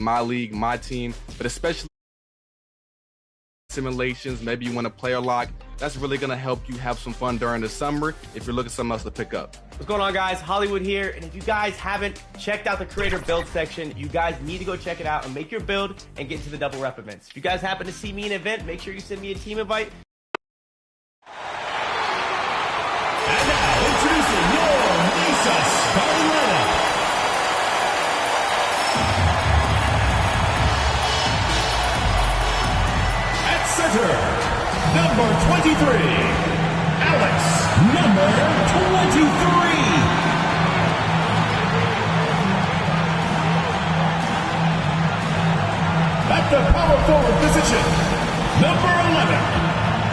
my league, my team, but especially simulations. Maybe you want a player lock. That's really going to help you have some fun during the summer if you're looking for something else to pick up. What's going on, guys? Hollywood here. And if you guys haven't checked out the creator build section, you guys need to go check it out and make your build and get into the double rep events. If you guys happen to see me in an event, make sure you send me a team invite. And now, introducing your Mesa starting lineup. At center, number 23, Alex, number 23. At the power forward position, number 11,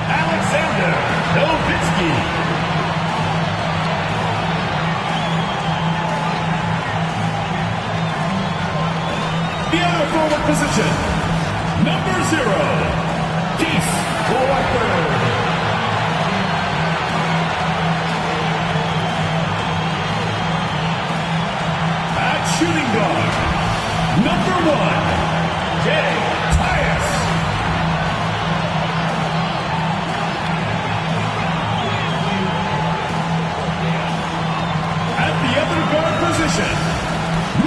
Alexander Nowitzki. The other forward position, number 0, Keith Blackburn. At shooting guard, number 1, Jay Tyus. At the other guard position,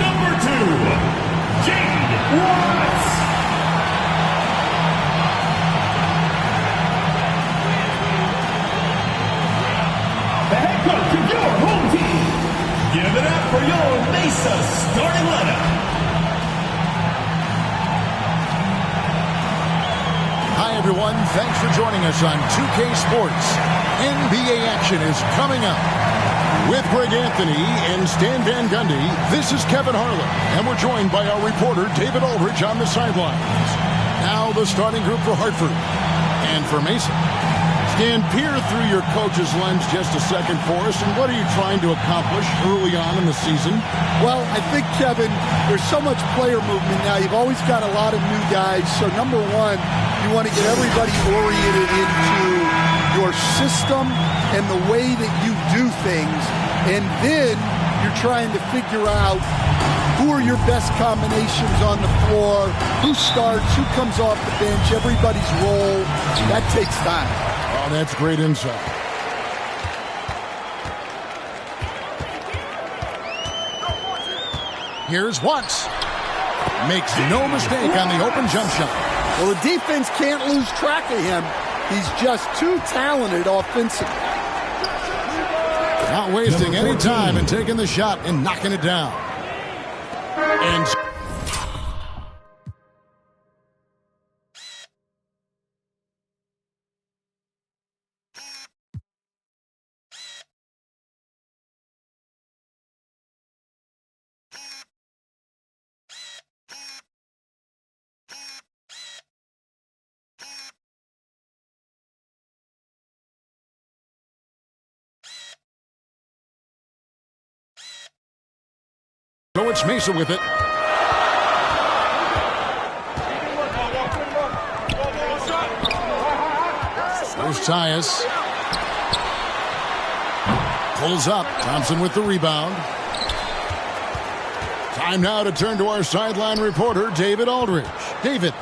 number 2, Jade Watts. The head coach of your home team. Give it up for your Mesa starting lineup. Hi, everyone. Thanks for joining us on 2K Sports. NBA action is coming up. With Greg Anthony and Stan Van Gundy, this is Kevin Harlan, and we're joined by our reporter, David Aldridge, on the sidelines. Now the starting group for Hartford and for Mesa. Stan, peer through your coach's lens just a second for us, and what are you trying to accomplish early on in the season? Well, I think, Kevin, there's so much player movement now. You've always got a lot of new guys. So, number one, you want to get everybody oriented into your system and the way that you do things. And then you're trying to figure out who are your best combinations on the floor, who starts, who comes off the bench, everybody's role. That takes time. Oh, that's great insight. Here's Watts. Makes no mistake on the open jump shot. Well, the defense can't lose track of him. He's just too talented offensively. Not wasting any time in taking the shot and knocking it down. And so it's Mesa with it. There's Tyus. Pulls up. Thompson with the rebound. Time now to turn to our sideline reporter, David Aldridge. David.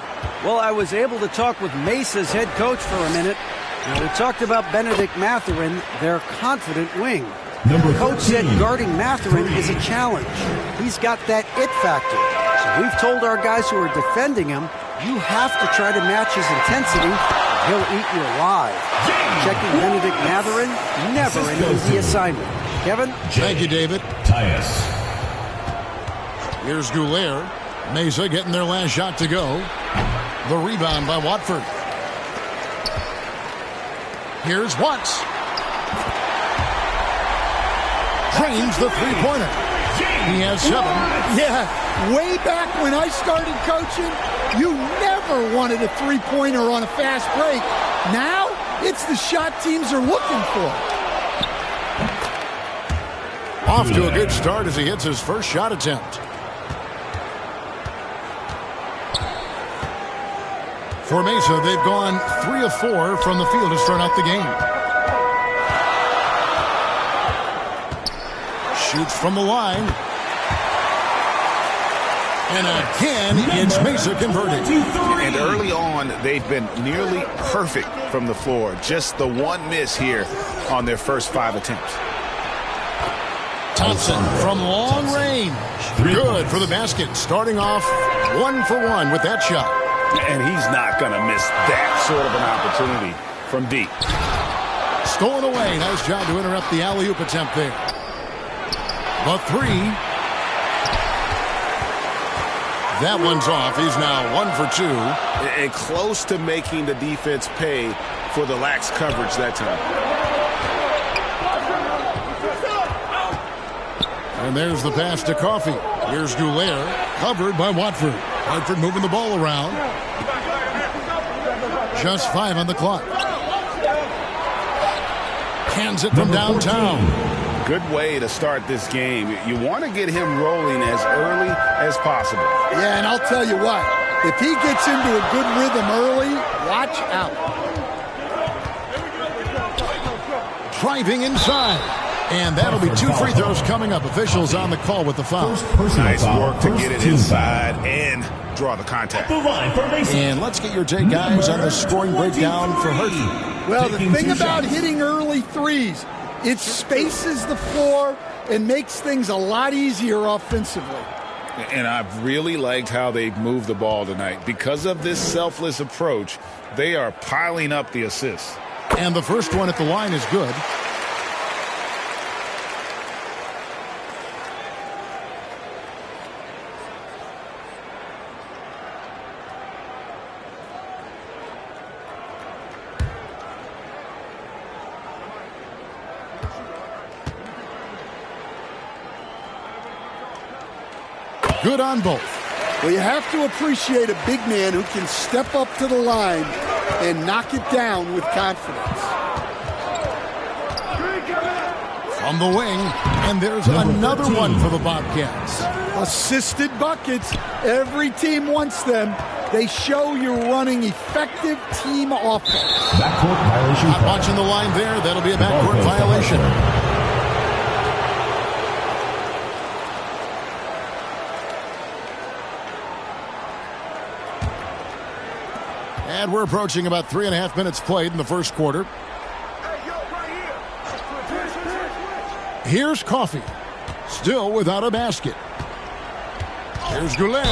Well, I was able to talk with Mesa's head coach for a minute. Now, we talked about Benedict Mathurin, their confident wing. Coach said guarding Mathurin is a challenge. He's got that it factor. So we've told our guys who are defending him, you have to try to match his intensity. He'll eat you alive. Checking Benedict Mathurin, never an easy assignment. Kevin? Thank you, David. Tyus. Here's Goulier. Mesa getting their last shot to go. The rebound by Watford. Here's Watts. Drains the three-pointer. He has 7. Yeah, way back when I started coaching, you never wanted a three-pointer on a fast break. Now, it's the shot teams are looking for. Off to a good start as he hits his first shot attempt. For Mesa, they've gone 3 of 4 from the field to start out the game. Shoots from the line. And again, it's Mesa converting. And early on, they've been nearly perfect from the floor. Just the one miss here on their first 5 attempts. Thompson from long range. Good for the basket. Starting off 1 for 1 with that shot. And he's not going to miss that sort of an opportunity from deep. Stolen away. Nice job to interrupt the alley-oop attempt there. The 3. That one's off. He's now 1 for 2. And close to making the defense pay for the lax coverage that time. And there's the pass to Coffey. Here's Goulet, covered by Watford. Watford moving the ball around. Just 5 on the clock. Hands it from downtown. Good way to start this game. You want to get him rolling as early as possible. Yeah, and I'll tell you what. If he gets into a good rhythm early, watch out. Driving inside. And that'll be 2 free throws coming up. Officials on the call with the foul. Nice work to get it inside and draw the contact. And let's get your take, guys, on the scoring breakdown for Hershey. Well, the thing about hitting early threes, it spaces the floor and makes things a lot easier offensively. And I've really liked how they've moved the ball tonight. Because of this selfless approach, they are piling up the assists. And the first one at the line is good. Good on both. Well, you have to appreciate a big man who can step up to the line and knock it down with confidence. From the wing, and there's another one for the Bobcats. Assisted buckets. Every team wants them. They show you're running effective team offense. Backcourt violation. Not watching the line there. That'll be a backcourt violation. And we're approaching about 3.5 minutes played in the first quarter. Here's Coffey. Still without a basket. Here's Goulet.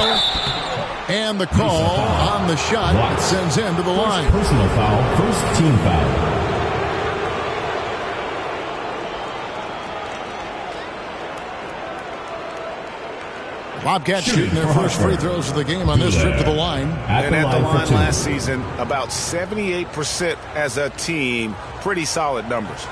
And the call on the shot that sends him to the line. Personal foul. First team foul. Bobcats shooting their first free throws of the game on this trip to the line. And at the line last season, about 78% as a team. Pretty solid numbers.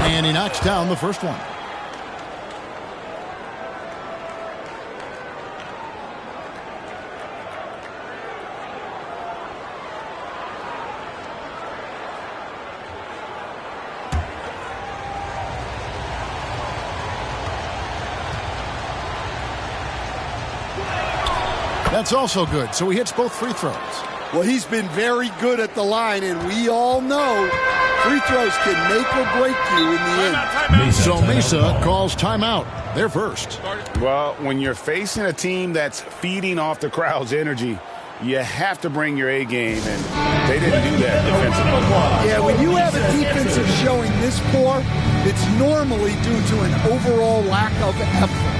And he knocks down the first one. That's also good. So he hits both free throws. Well, he's been very good at the line, and we all know free throws can make or break you in the end. So Mesa calls timeout. They're first. Well, when you're facing a team that's feeding off the crowd's energy, you have to bring your A game, and they didn't do that defensively. Yeah, when you have a defensive showing this poor, it's normally due to an overall lack of effort.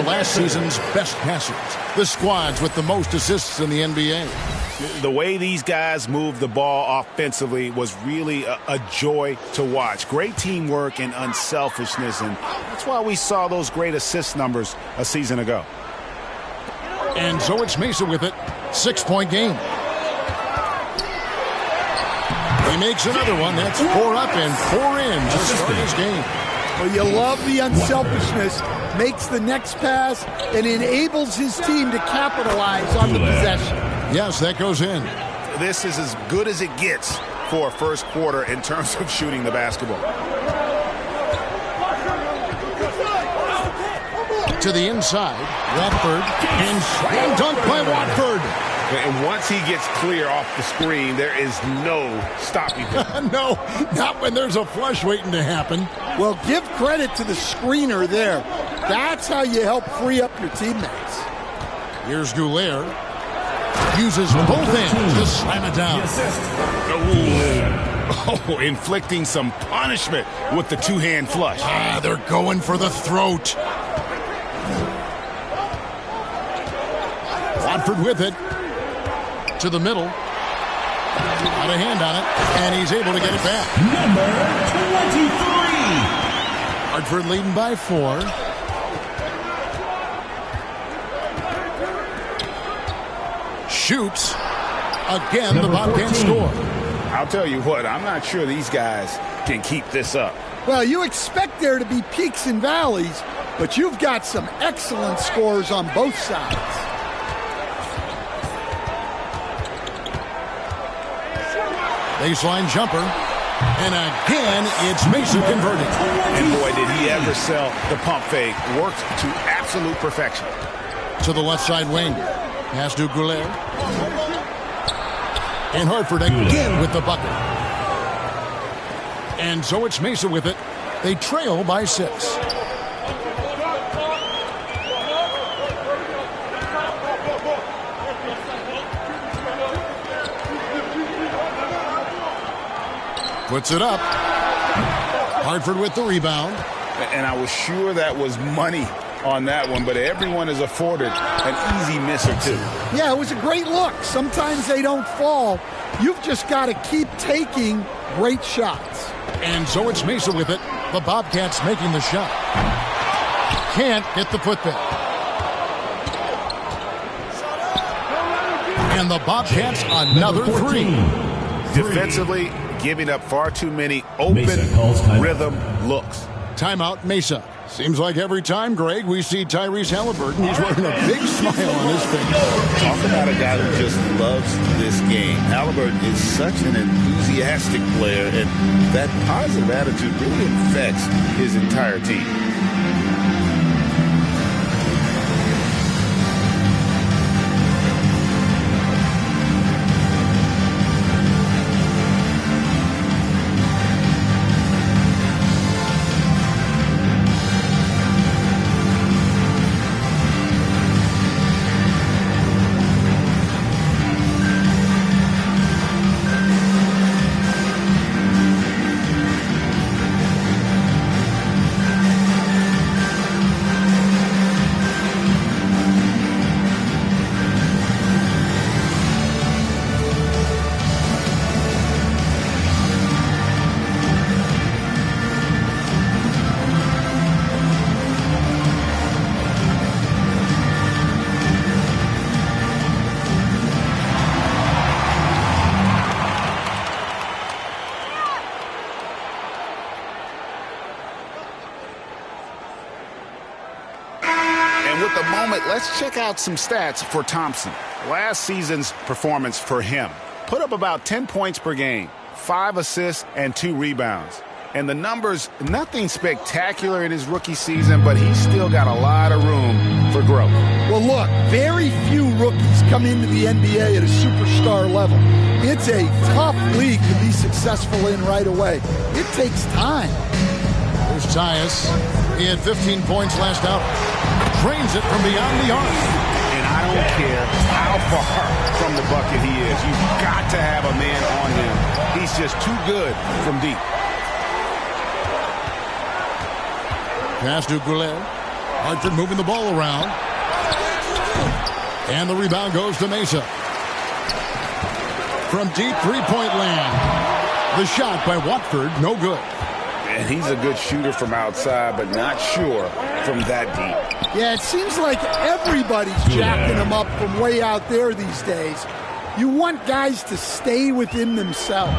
were last season's best passers, the squads with the most assists in the NBA. The way these guys move the ball offensively was really a joy to watch. Great teamwork and unselfishness, and that's why we saw those great assist numbers a season ago. And so it's Mesa with it. 6-point game. He makes another one. That's 4 up and 4 in to start his game. Well, you love the unselfishness. Makes the next pass and enables his team to capitalize on the possession. Yes, that goes in. This is as good as it gets for a first quarter in terms of shooting the basketball. To the inside, Watford, and slam dunk by Watford. And once he gets clear off the screen, there is no stopping him. No, not when there's a flush waiting to happen. Well, give credit to the screener there. That's how you help free up your teammates. Here's Goulet. Uses both ends to slam it down. Oh, inflicting some punishment with the two-hand flush. Ah, they're going for the throat. Watford with it. To the middle. Got a hand on it, and he's able to get it back. Number 23. Hartford leading by 4. Shoots. Again, the Bobcats score. I'll tell you what, I'm not sure these guys can keep this up. Well, you expect there to be peaks and valleys, but you've got some excellent scores on both sides. Baseline jumper. And again, it's Mesa converting. And boy, did he ever sell the pump fake. Worked to absolute perfection. To the left side wing. Pass to Goulet. And Hartford again with the bucket. And so it's Mesa with it. They trail by 6. Puts it up. Hartford with the rebound. And I was sure that was money on that one, but everyone is afforded an easy miss or two. Yeah, it was a great look. Sometimes they don't fall. You've just got to keep taking great shots. And so it's Mesa with it. The Bobcats making the shot. Can't get the putback. And the Bobcats another 3. Defensively, giving up far too many open rhythm looks. Timeout, Mesa. Seems like every time, Greg, we see Tyrese Halliburton, he's wearing a big smile on his face. Talk about a guy who just loves this game. Halliburton is such an enthusiastic player, and that positive attitude really affects his entire team. Let's check out some stats for Thompson. Last season's performance for him. Put up about 10 points per game, 5 assists, and 2 rebounds. And the numbers, nothing spectacular in his rookie season, but he's still got a lot of room for growth. Well, look, very few rookies come into the NBA at a superstar level. It's a tough league to be successful in right away. It takes time. There's Tyus. He had 15 points last out. Drains it from beyond the arc. And I don't care how far from the bucket he is. You've got to have a man on him. He's just too good from deep. Pass to Goulet. Hartford moving the ball around. And the rebound goes to Mesa. From deep three-point land. The shot by Watford, no good. And he's a good shooter from outside, but not sure from that deep. Yeah, it seems like everybody's jacking him up from way out there these days. You want guys to stay within themselves.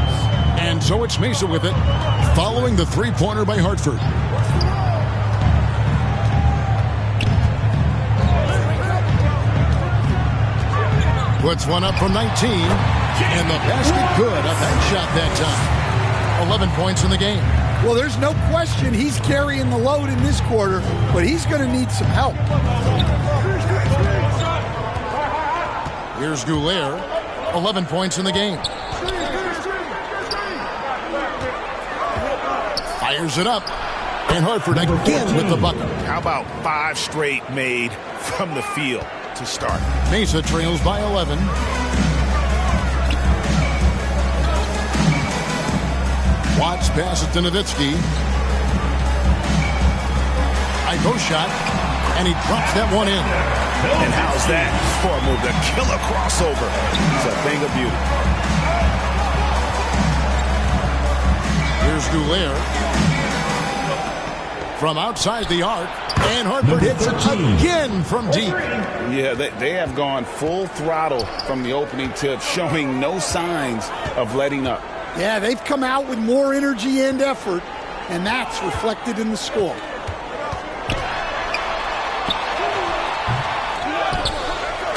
And so it's Mesa with it, following the three-pointer by Hartford. Puts one up from 19, and the basket good. A bank shot that time. 11 points in the game. Well, there's no question he's carrying the load in this quarter, but he's going to need some help. Here's Goulier. 11 points in the game. Fires it up. And Hartford again with the bucket. How about 5 straight made from the field to start? Mesa trails by 11. Watts passes to Nowitzki. Iko shot, and he drops that one in. And how's that for a move? The killer crossover. It's a thing of beauty. Here's Goulier. From outside the arc, and Hartford hits it again from deep. Yeah, they have gone full throttle from the opening tip, showing no signs of letting up. Yeah, they've come out with more energy and effort, and that's reflected in the score.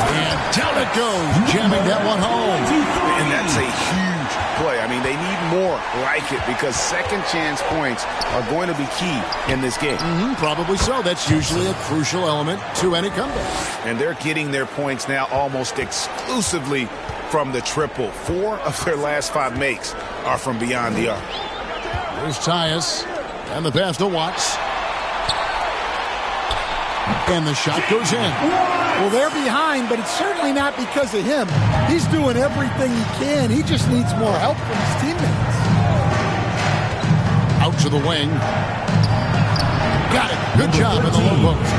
And down it goes, jamming that one home. And that's a huge play. I mean, they need more like it because second chance points are going to be key in this game. Probably so. That's usually a crucial element to any comeback. And they're getting their points now almost exclusively from the triple. 4 of their last 5 makes are from beyond the arc. Here's Tyus, and the pass to Watts. And the shot goes in. Well, they're behind, but it's certainly not because of him. He's doing everything he can. He just needs more help from his teammates. Out to the wing. Got it. Good job in the low post.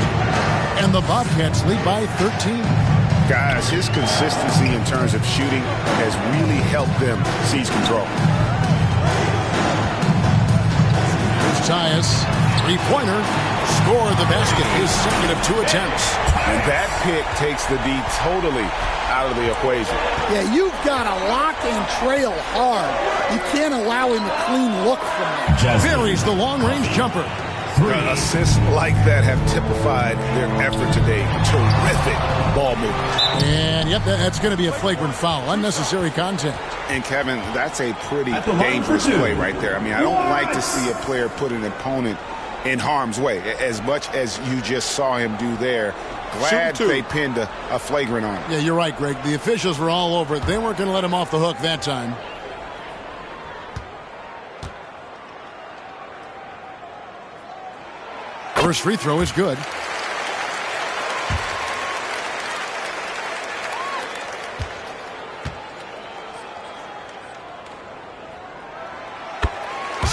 And the Bobcats lead by 13. Guys, his consistency in terms of shooting has really helped them seize control. Here's Tyus. Three-pointer. Score the basket. His second of 2 attempts. And that pick takes the D totally out of the equation. Yeah, you've got to lock and trail hard. You can't allow him a clean look from that. Buries the long-range jumper. Assists like that have typified their effort today. Terrific ball movement. And, yep, that's going to be a flagrant foul. Unnecessary contact. And, Kevin, that's a pretty dangerous play right there. I mean, I don't like to see a player put an opponent in harm's way, as much as you just saw him do there. Glad they pinned a flagrant on him. Yeah, you're right, Greg. The officials were all over it. They weren't going to let him off the hook that time. First free throw is good.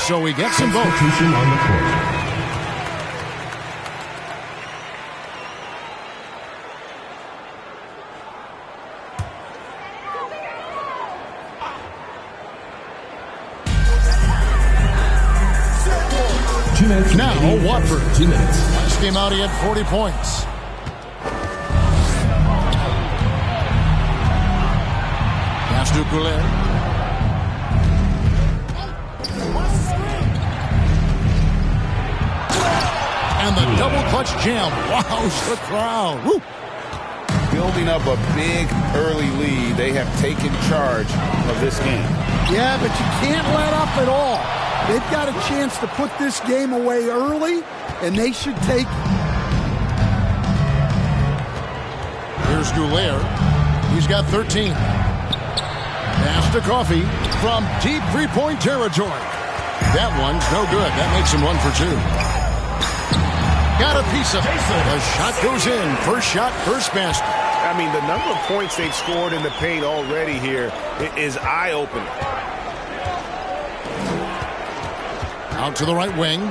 So he gets them both. Substitution on the court. Now, Watford. 2 minutes. Last game out, he had 40 points. Pass to Goulier. And the double clutch jam. Wows the crowd. Woo. Building up a big early lead, they have taken charge of this game. Yeah, but you can't let up at all. They've got a chance to put this game away early, and they should take it. Here's Goulier. He's got 13. Pass to Coffey from deep three-point territory. That one's no good. That makes him 1 for 2. Got a piece of it. The shot goes in. First shot, first basket. I mean, the number of points they've scored in the paint already here is eye-opening. Out to the right wing.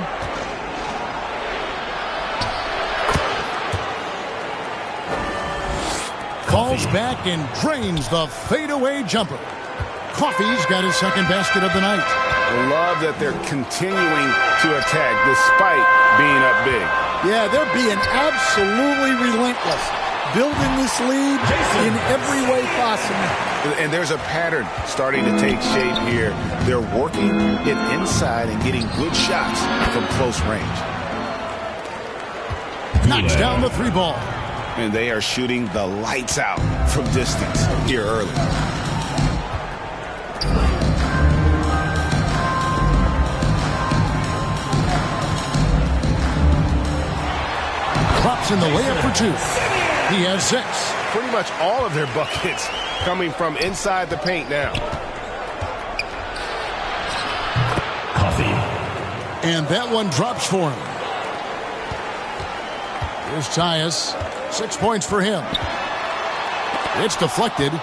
falls back and drains the fadeaway jumper. Coffey's got his second basket of the night. I love that they're continuing to attack despite being up big. Yeah, they're being absolutely relentless, building this lead in every way possible. And there's a pattern starting to take shape here. They're working it inside and getting good shots from close range. Knocks down the three ball. And they are shooting the lights out from distance here early. Drops in the layup for two. He has 6. Pretty much all of their buckets coming from inside the paint now. Coffey. And that one drops for him. Here's Tyus. 6 points for him. It's deflected.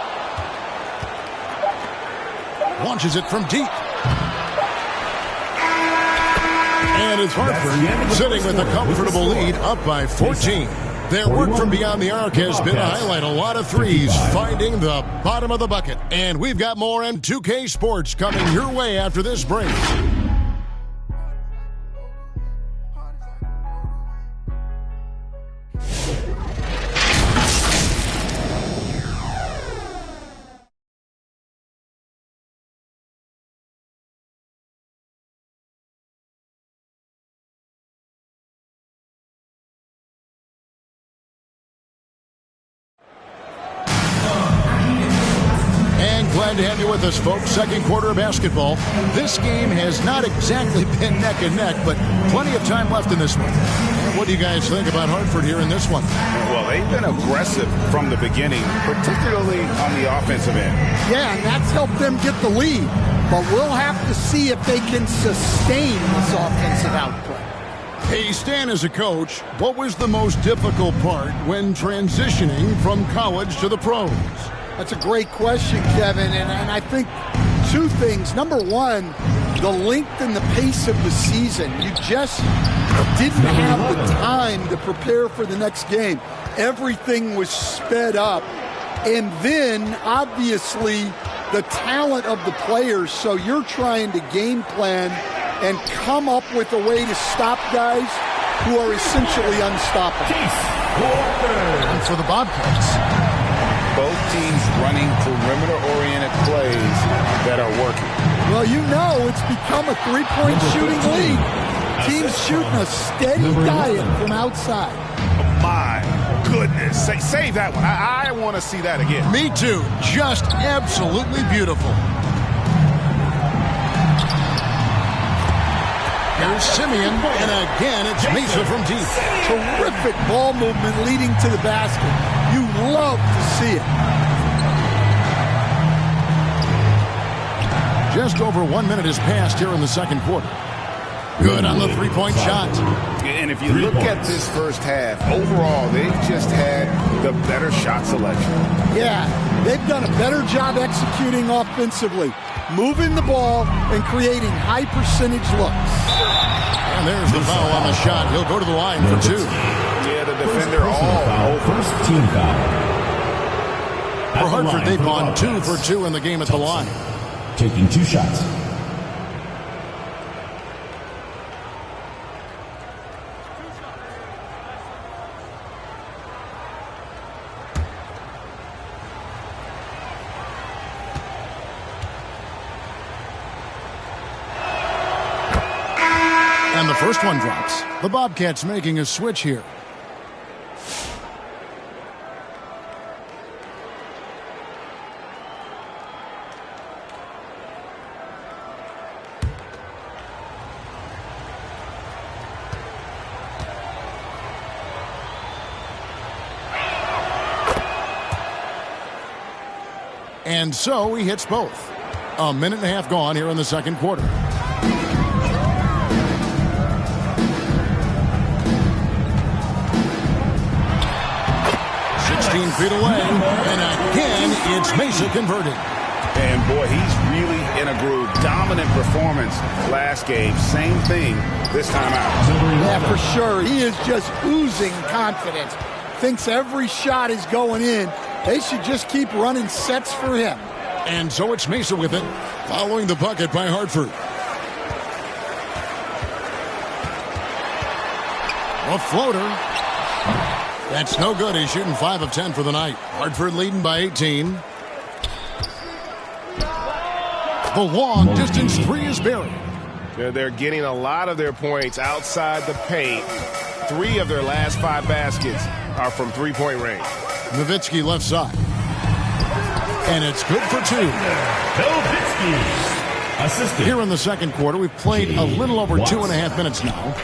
Launches it from deep. And it's Hartford sitting with a comfortable lead up by 14. Their work from beyond the arc has been a highlight. A lot of threes finding the bottom of the bucket. And we've got more M2K Sports coming your way after this break. Glad to have you with us, folks. Second quarter of basketball. This game has not exactly been neck and neck, but plenty of time left in this one. What do you guys think about Hartford here in this one? Well, they've been aggressive from the beginning, particularly on the offensive end. Yeah, and that's helped them get the lead. But we'll have to see if they can sustain this offensive output. Hey, Stan, as a coach, what was the most difficult part when transitioning from college to the pros? That's a great question, Kevin, and I think 2 things. Number one, the length and the pace of the season. You just didn't have the time to prepare for the next game. Everything was sped up. And then, obviously, the talent of the players. So you're trying to game plan and come up with a way to stop guys who are essentially unstoppable. And for the Bobcats, both teams running perimeter-oriented plays that are working. Well, you know it's become a three-point shooting league. Teams shooting a steady diet from outside. My goodness. Save that one. I want to see that again. Me too. Just absolutely beautiful. Here's Simeon, and again it's Mesa from deep. Terrific ball movement leading to the basket. You love to see it. Just over 1 minute has passed here in the second quarter. Good on the three-point shot. And if you look at this first half, overall, they've just had the better shot selection. Yeah, they've done a better job executing offensively, moving the ball and creating high-percentage looks. And there's the foul on the shot. He'll go to the line for 2. Yeah, the defender all over. First team foul. For Hartford, they've gone 2 for 2 in the game at the line. Taking 2 shots. And the first one drops. The Bobcats making a switch here. And so he hits both. A minute and a half gone here in the second quarter. Feet away, and again, it's Mesa converting. And boy, he's really in a groove. Dominant performance last game. Same thing this time out. Yeah, for sure. He is just oozing confidence. Thinks every shot is going in, They should just keep running sets for him. And so it's Mesa with it, following the bucket by Hartford. A floater. That's no good. He's shooting 5 of 10 for the night. Hartford leading by 18. The long distance three is buried. They're getting a lot of their points outside the paint. 3 of their last 5 baskets are from three-point range. Nowitzki left side. And it's good for 2. Nowitzki, assistant. Here in the second quarter, we've played a little over 2.5 minutes now.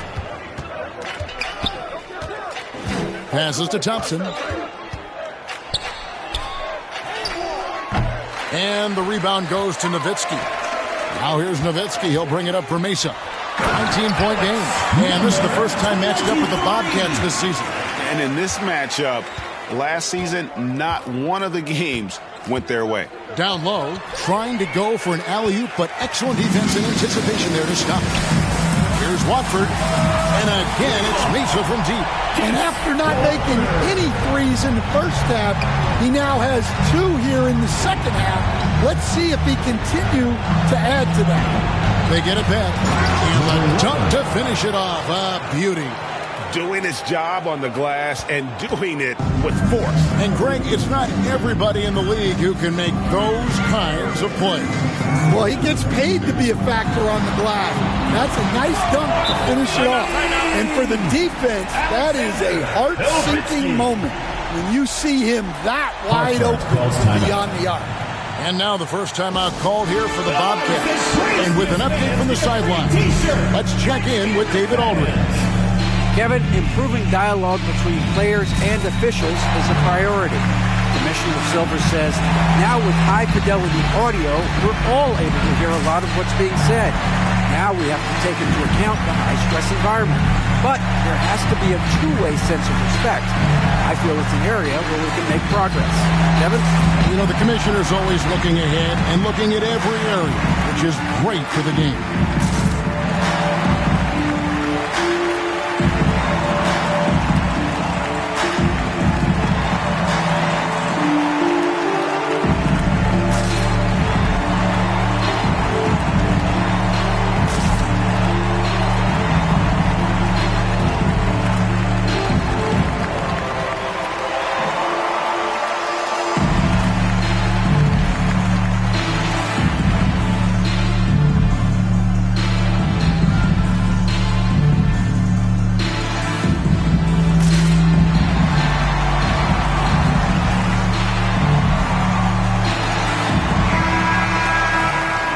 Passes to Thompson. And the rebound goes to Nowitzki. Now here's Nowitzki. He'll bring it up for Mesa. 19-point game. And this is the first time matched up with the Bobcats this season. And in this matchup, last season, not one of the games went their way. Down low, trying to go for an alley-oop, but excellent defense and anticipation there to stop. Here's Watford. And again, it's Mesa from deep. And after not making any threes in the first half, he now has 2 here in the second half. Let's see if he continue to add to that. They get it back. And the dunk to finish it off. A beauty. Doing his job on the glass and doing it with force. And Greg, it's not everybody in the league who can make those kinds of plays. Well, he gets paid to be a factor on the glass. That's a nice dunk to finish it off. And for the defense, that is a heart-sinking moment when you see him that wide open beyond the arc. And now the first timeout called here for the Bobcats. And with an update from the sideline, let's check in with David Aldridge. Kevin, improving dialogue between players and officials is a priority. Commissioner Silver says, now with high-fidelity audio, we're all able to hear a lot of what's being said. Now we have to take into account the high-stress environment. But there has to be a two-way sense of respect. I feel it's an area where we can make progress. Kevin? You know, the commissioner's always looking ahead and looking at every area, which is great for the game.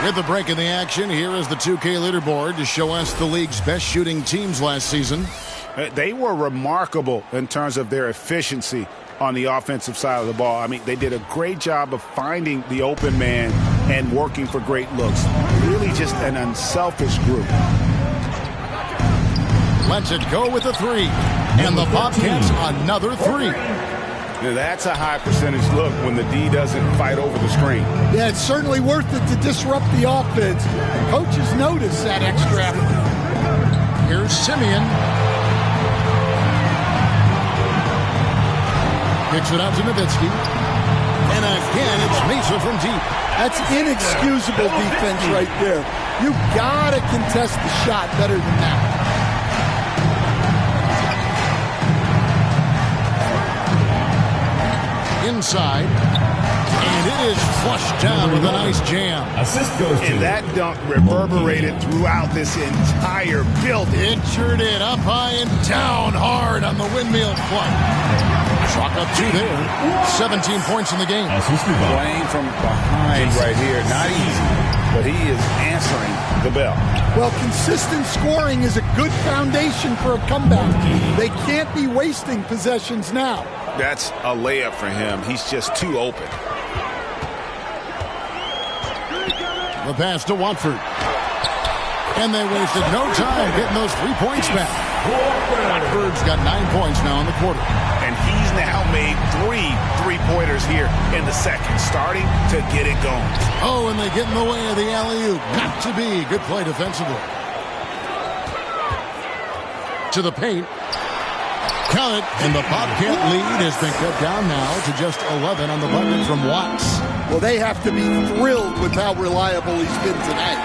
With the break in the action, here is the 2K leaderboard to show us the league's best shooting teams last season. They were remarkable in terms of their efficiency on the offensive side of the ball. I mean, they did a great job of finding the open man and working for great looks. Really just an unselfish group. Lets it go with a 3. And the Bobcats another 3. That's a high percentage look when the D doesn't fight over the screen. Yeah, it's certainly worth it to disrupt the offense. Coaches notice that extra effort. Here's Simeon. Kicks it out to Nowitzki. And again, it's Mesa from deep. That's inexcusable defense right there. You gotta contest the shot better than that. Inside, and it is flushed down with a nice jam. Assist goes to. And that dunk reverberated throughout this entire building. It sure did. Up high and down hard on the windmill plug. Chalk up 2 there. 17 points in the game. Playing from behind right here. Not easy, but he is answering the bell. Well, consistent scoring is a good foundation for a comeback. They can't be wasting possessions now. That's a layup for him. He's just too open. The pass to Watford. And they wasted no time getting those 3 points back. Watford's got 9 points now in the quarter. And he's now made 3 3-pointers here in the second, starting to get it going. Oh, and they get in the way of the alley-oop. Got to be. Good play defensively. To the paint. Count it, and the Bobcat lead has been cut down now to just 11 on the bucket from Watts. Well, they have to be thrilled with how reliable he's been tonight.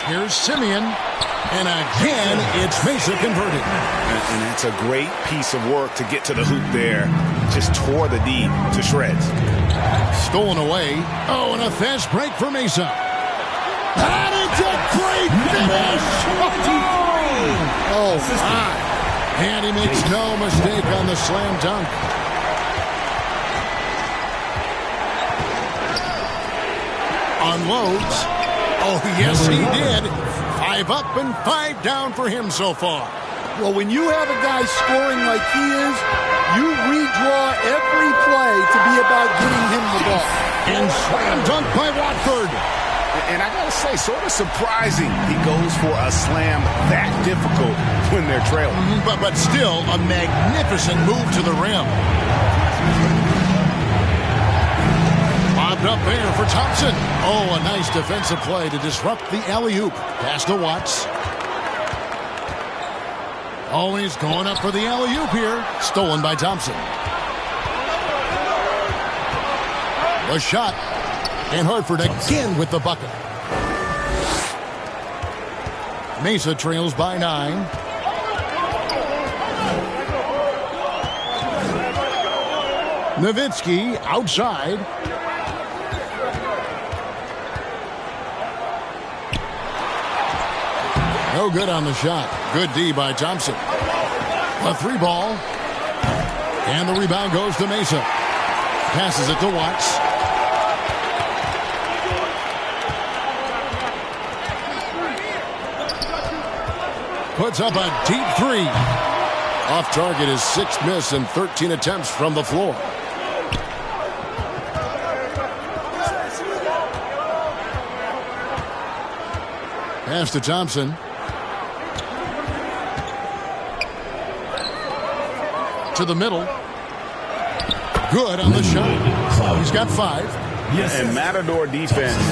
Here's Simeon, and again, it's Mesa converted. And that's a great piece of work to get to the hoop there. Just tore the D to shreds. Stolen away. Oh, and a fast break for Mesa. And it's a great finish! Oh, my. And he makes no mistake on the slam dunk. Unloads. Oh, yes, he did. 5 up and 5 down for him so far. Well, when you have a guy scoring like he is, you redraw every play to be about getting him the ball. And slam dunk by Watford. And I got to say, sort of surprising he goes for a slam that difficult when they're trailing. But still, a magnificent move to the rim. Bobbed up there for Thompson. Oh, a nice defensive play to disrupt the alley-oop. Pass to Watts. Oh, he's going up for the alley-oop here. Stolen by Thompson. The shot. And Hartford again with the bucket. Mesa trails by 9. Nowitzki outside. No good on the shot. Good D by Thompson. A 3 ball. And the rebound goes to Mesa. Passes it to Watts. Puts up a deep 3. Off target is 6th miss and 13 attempts from the floor. Pass to Thompson. To the middle. Good on the shot. He's got 5. Yes. And Matador defense,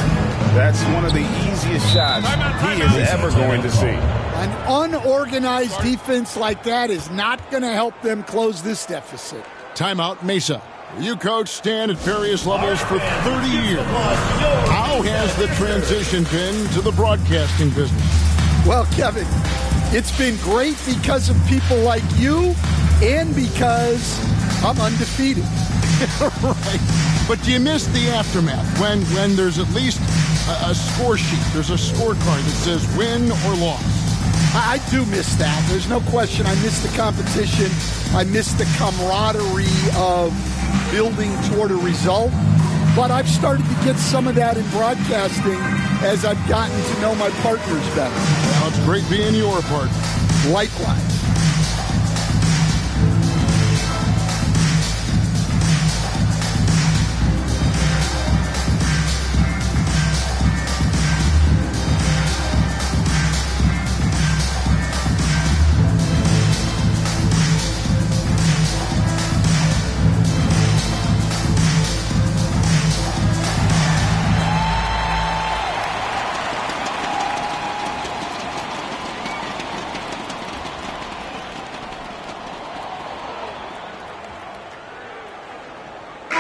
that's one of the easiest shots he is ever going to see. An unorganized defense like that is not going to help them close this deficit. Timeout, Mesa. You coach Stan at various levels for 30 years. How has the transition been to the broadcasting business? Well, Kevin, it's been great because of people like you and because I'm undefeated. Right. But do you miss the aftermath when there's at least a score sheet? There's a scorecard that says win or loss. I do miss that. There's no question. I miss the competition. I miss the camaraderie of building toward a result. But I've started to get some of that in broadcasting as I've gotten to know my partners better. Well, it's great being your partner. Likewise.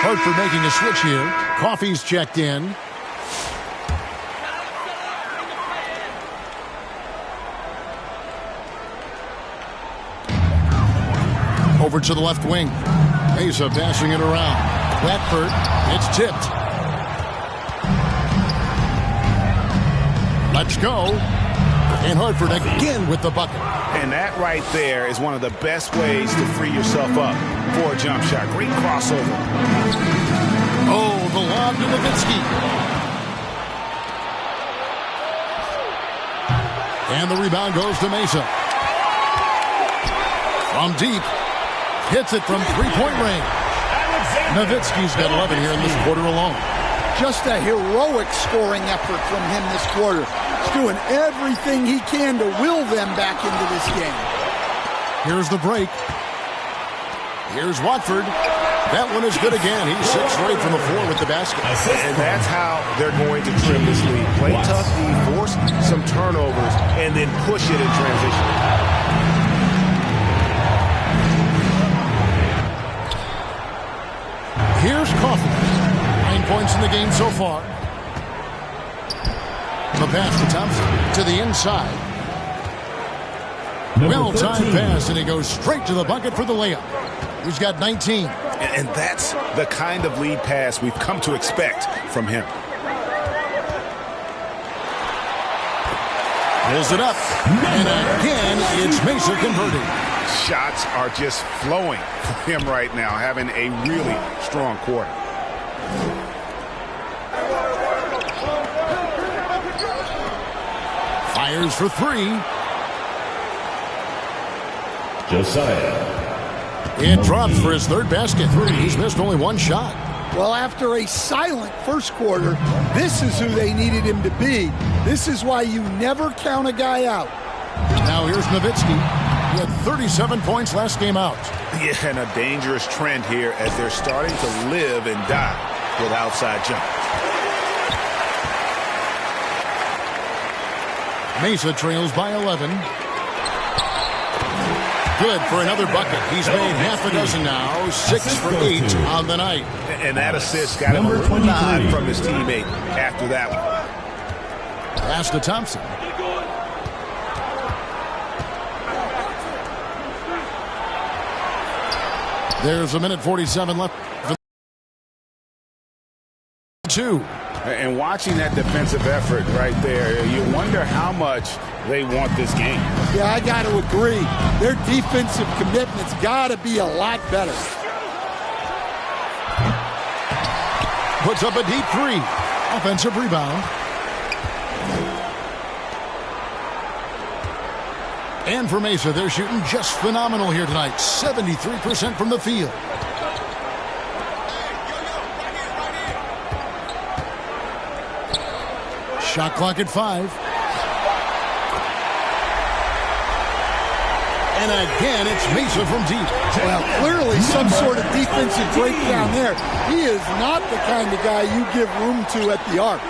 Hartford making a switch here. Coffey's checked in. Over to the left wing. Mesa passing it around. Watford, it's tipped. Let's go. And Hartford again with the bucket. And that right there is one of the best ways to free yourself up for a jump shot. Great crossover. Oh, the lob to Nowitzki. And the rebound goes to Mesa. From deep. Hits it from three-point range. Nowitzki's got 11 here in this quarter alone. Just a heroic scoring effort from him this quarter. He's doing everything he can to will them back into this game. Here's the break. Here's Watford. That one is good again. He's 6 straight from the floor with the basket. And that's how they're going to trim this lead. Play tough D, force some turnovers, and then push it in transition. in the game so far. The pass to Thompson to the inside. Well-timed pass, and he goes straight to the bucket for the layup. He's got 19. And that's the kind of lead pass we've come to expect from him. Pulls it up. And again, it's Mesa converting. Shots are just flowing for him right now, having a really strong quarter. Fires for three. Josiah. It drops for his third basket. He's missed only one shot. Well, after a silent first quarter, this is who they needed him to be. This is why you never count a guy out. Now here's Nowitzki. He had 37 points last game out. Yeah, and a dangerous trend here as they're starting to live and die with outside jumpers. Mesa trails by 11. Good for another bucket. He's made half a dozen now. 6 for 8 on the night. And that assist got him a little nod from his teammate after that one. Pass to Thompson. There's a minute 47 left. Two. And watching that defensive effort right there, you wonder how much they want this game. Yeah, I got to agree. Their defensive commitment's got to be a lot better. Puts up a deep three. Offensive rebound. And for Mesa, they're shooting just phenomenal here tonight. 73% from the field. Shot clock at 5. And again, it's Mesa from deep. Well, clearly some sort of defensive breakdown there. He is not the kind of guy you give room to at the arc.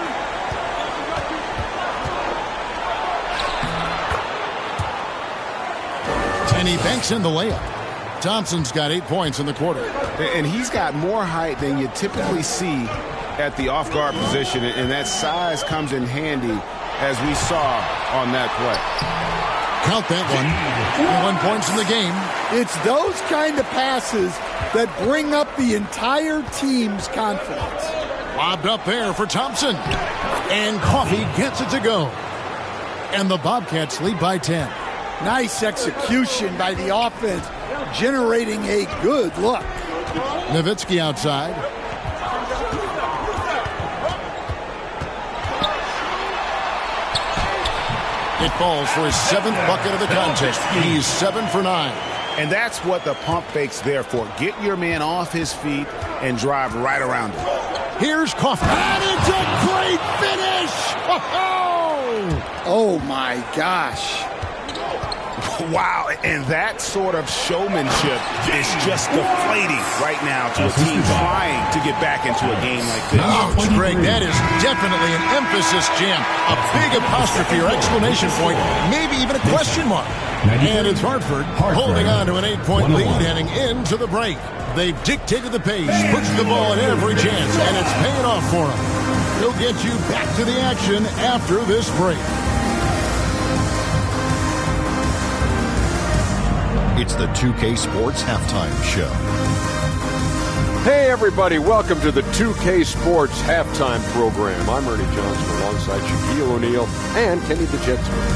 And he banks in the layup. Thompson's got 8 points in the quarter. And he's got more height than you typically see at the off-guard position, and that size comes in handy as we saw on that play. Count that one. 1 point in the game. It's those kind of passes that bring up the entire team's confidence. Lobbed up there for Thompson. And Coffey gets it to go. And the Bobcats lead by 10. Nice execution by the offense, generating a good look. Nowitzki outside. It falls for his 7th bucket of the contest. He's 7 for 9. And that's what the pump fake's there for. Get your man off his feet and drive right around him. Here's Coffey. And it's a great finish! Oh my gosh. Wow, and that sort of showmanship is just deflating right now to a team trying to get back into a game like this. Ouch, Greg, that is definitely an emphasis jam. A big apostrophe or exclamation point, maybe even a question mark. And it's Hartford holding on to an 8-point lead heading into the break. They've dictated the pace, pushed the ball at every chance, and it's paying off for them. We'll get you back to the action after this break. It's the 2K Sports Halftime Show. Hey, everybody. Welcome to the 2K Sports Halftime Program. I'm Ernie Johnson alongside Shaquille O'Neal and Kenny the Jet Smith.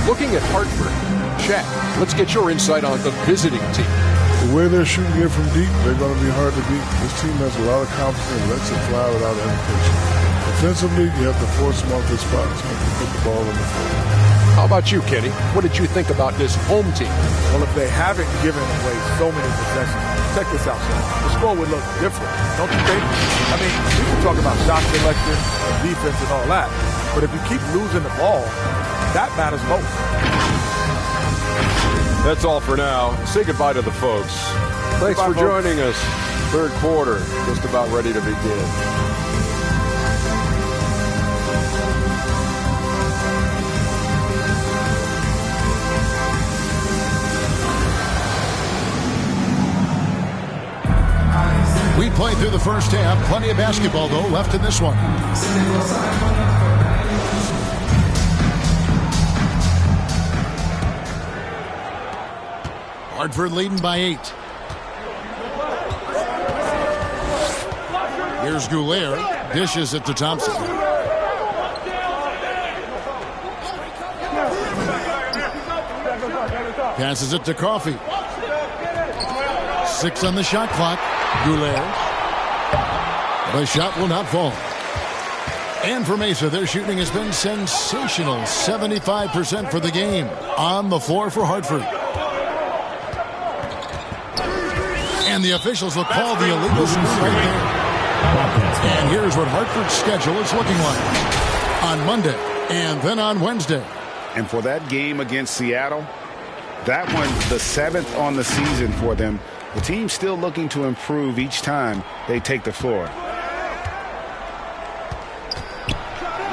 Looking at Hartford, Shaq, let's get your insight on the visiting team. The way they're shooting it from deep, they're going to be hard to beat. This team has a lot of confidence and lets it fly without hesitation. Defensively, you have to force them off their spots and put the ball on the floor. How about you, Kenny? What did you think about this home team? Well, if they haven't given away so many possessions, check this out, son. The score would look different, don't you think? I mean, we can talk about shot selection, defense, and all that, but if you keep losing the ball, that matters most. That's all for now. Say goodbye to the folks. Thanks for joining us. Third quarter, just about ready to begin. We played through the first half. Plenty of basketball, though, left in this one. Hartford leading by 8. Here's Goulier. Dishes it to Thompson. Passes it to Coffey. 6 on the shot clock. Goulier. The shot will not fall. And for Mesa, their shooting has been sensational. 75% for the game. On the floor for Hartford. And the officials will call the illegal screen right there. And here's what Hartford's schedule is looking like. On Monday and then on Wednesday. And for that game against Seattle, that one, the 7th on the season for them. The team's still looking to improve each time they take the floor.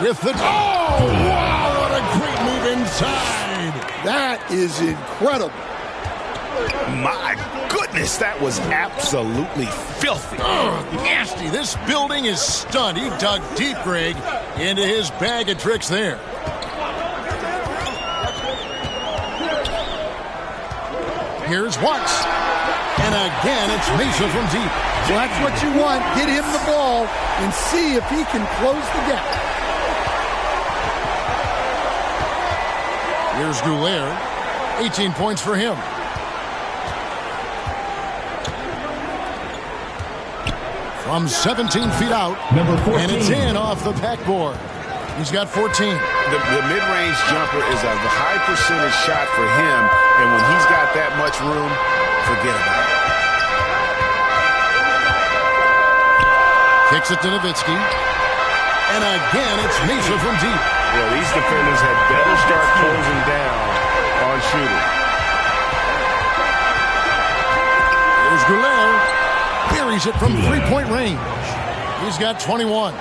With the... Oh, wow, what a great move inside. That is incredible. My goodness, that was absolutely filthy. Nasty. This building is stunned. He dug deep, Greg, into his bag of tricks there. Here's Watts. And again, it's Mesa from deep. So that's what you want. Get him the ball and see if he can close the gap. Here's Goulier. 18 points for him. From 17 feet out. Number 14. And it's in off the backboard. He's got 14. The mid-range jumper is a high percentage shot for him. And when he's got that much room, forget about it. Kicks it to Nowitzki. And again, it's Mesa from deep. Well, these defenders had better start closing down on shooting. Here's Goulier. Buries it from three-point range. He's got 21.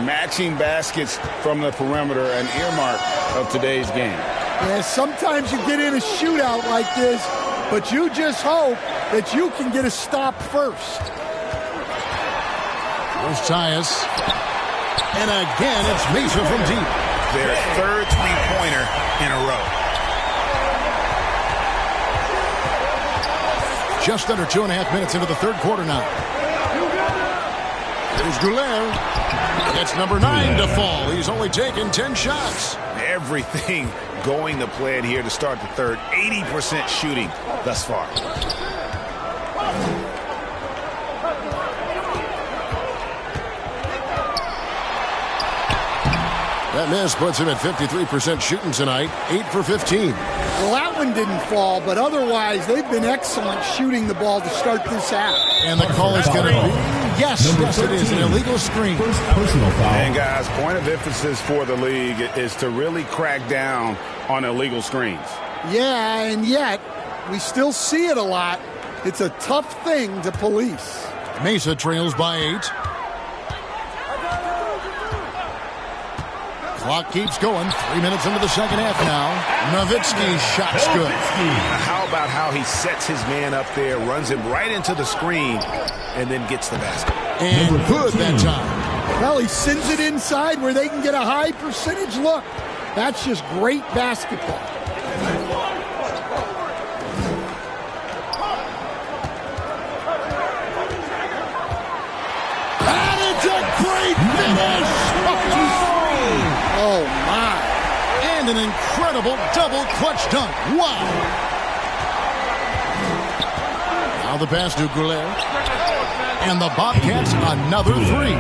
Matching baskets from the perimeter, an earmark of today's game. Yeah, sometimes you get in a shootout like this, but you just hope that you can get a stop first. There's Tyus. And again, it's Mesa from deep. Their third three-pointer in a row. Just under 2.5 minutes into the third quarter now. There's Goulier. It's number 9 to fall. He's only taken 10 shots. Everything going to plan here to start the third. 80% shooting thus far. That miss puts him at 53% shooting tonight. 8 for 15. Well, that one didn't fall, but otherwise they've been excellent shooting the ball to start this half. And the call is going to be, yes, it is an illegal screen. Personal foul. And guys, point of emphasis for the league is to really crack down on illegal screens. Yeah, and yet we still see it a lot. It's a tough thing to police. Mesa trails by 8. Clock keeps going. 3 minutes into the second half now. Nowitzki's shot's good. How about how he sets his man up there, runs him right into the screen, and then gets the basket. And good that time. Well, he sends it inside where they can get a high percentage look. That's just great basketball. And it's a great finish. Oh, my. And an incredible double clutch dunk. Wow. Now the pass to Goulier. And the Bobcats another 3.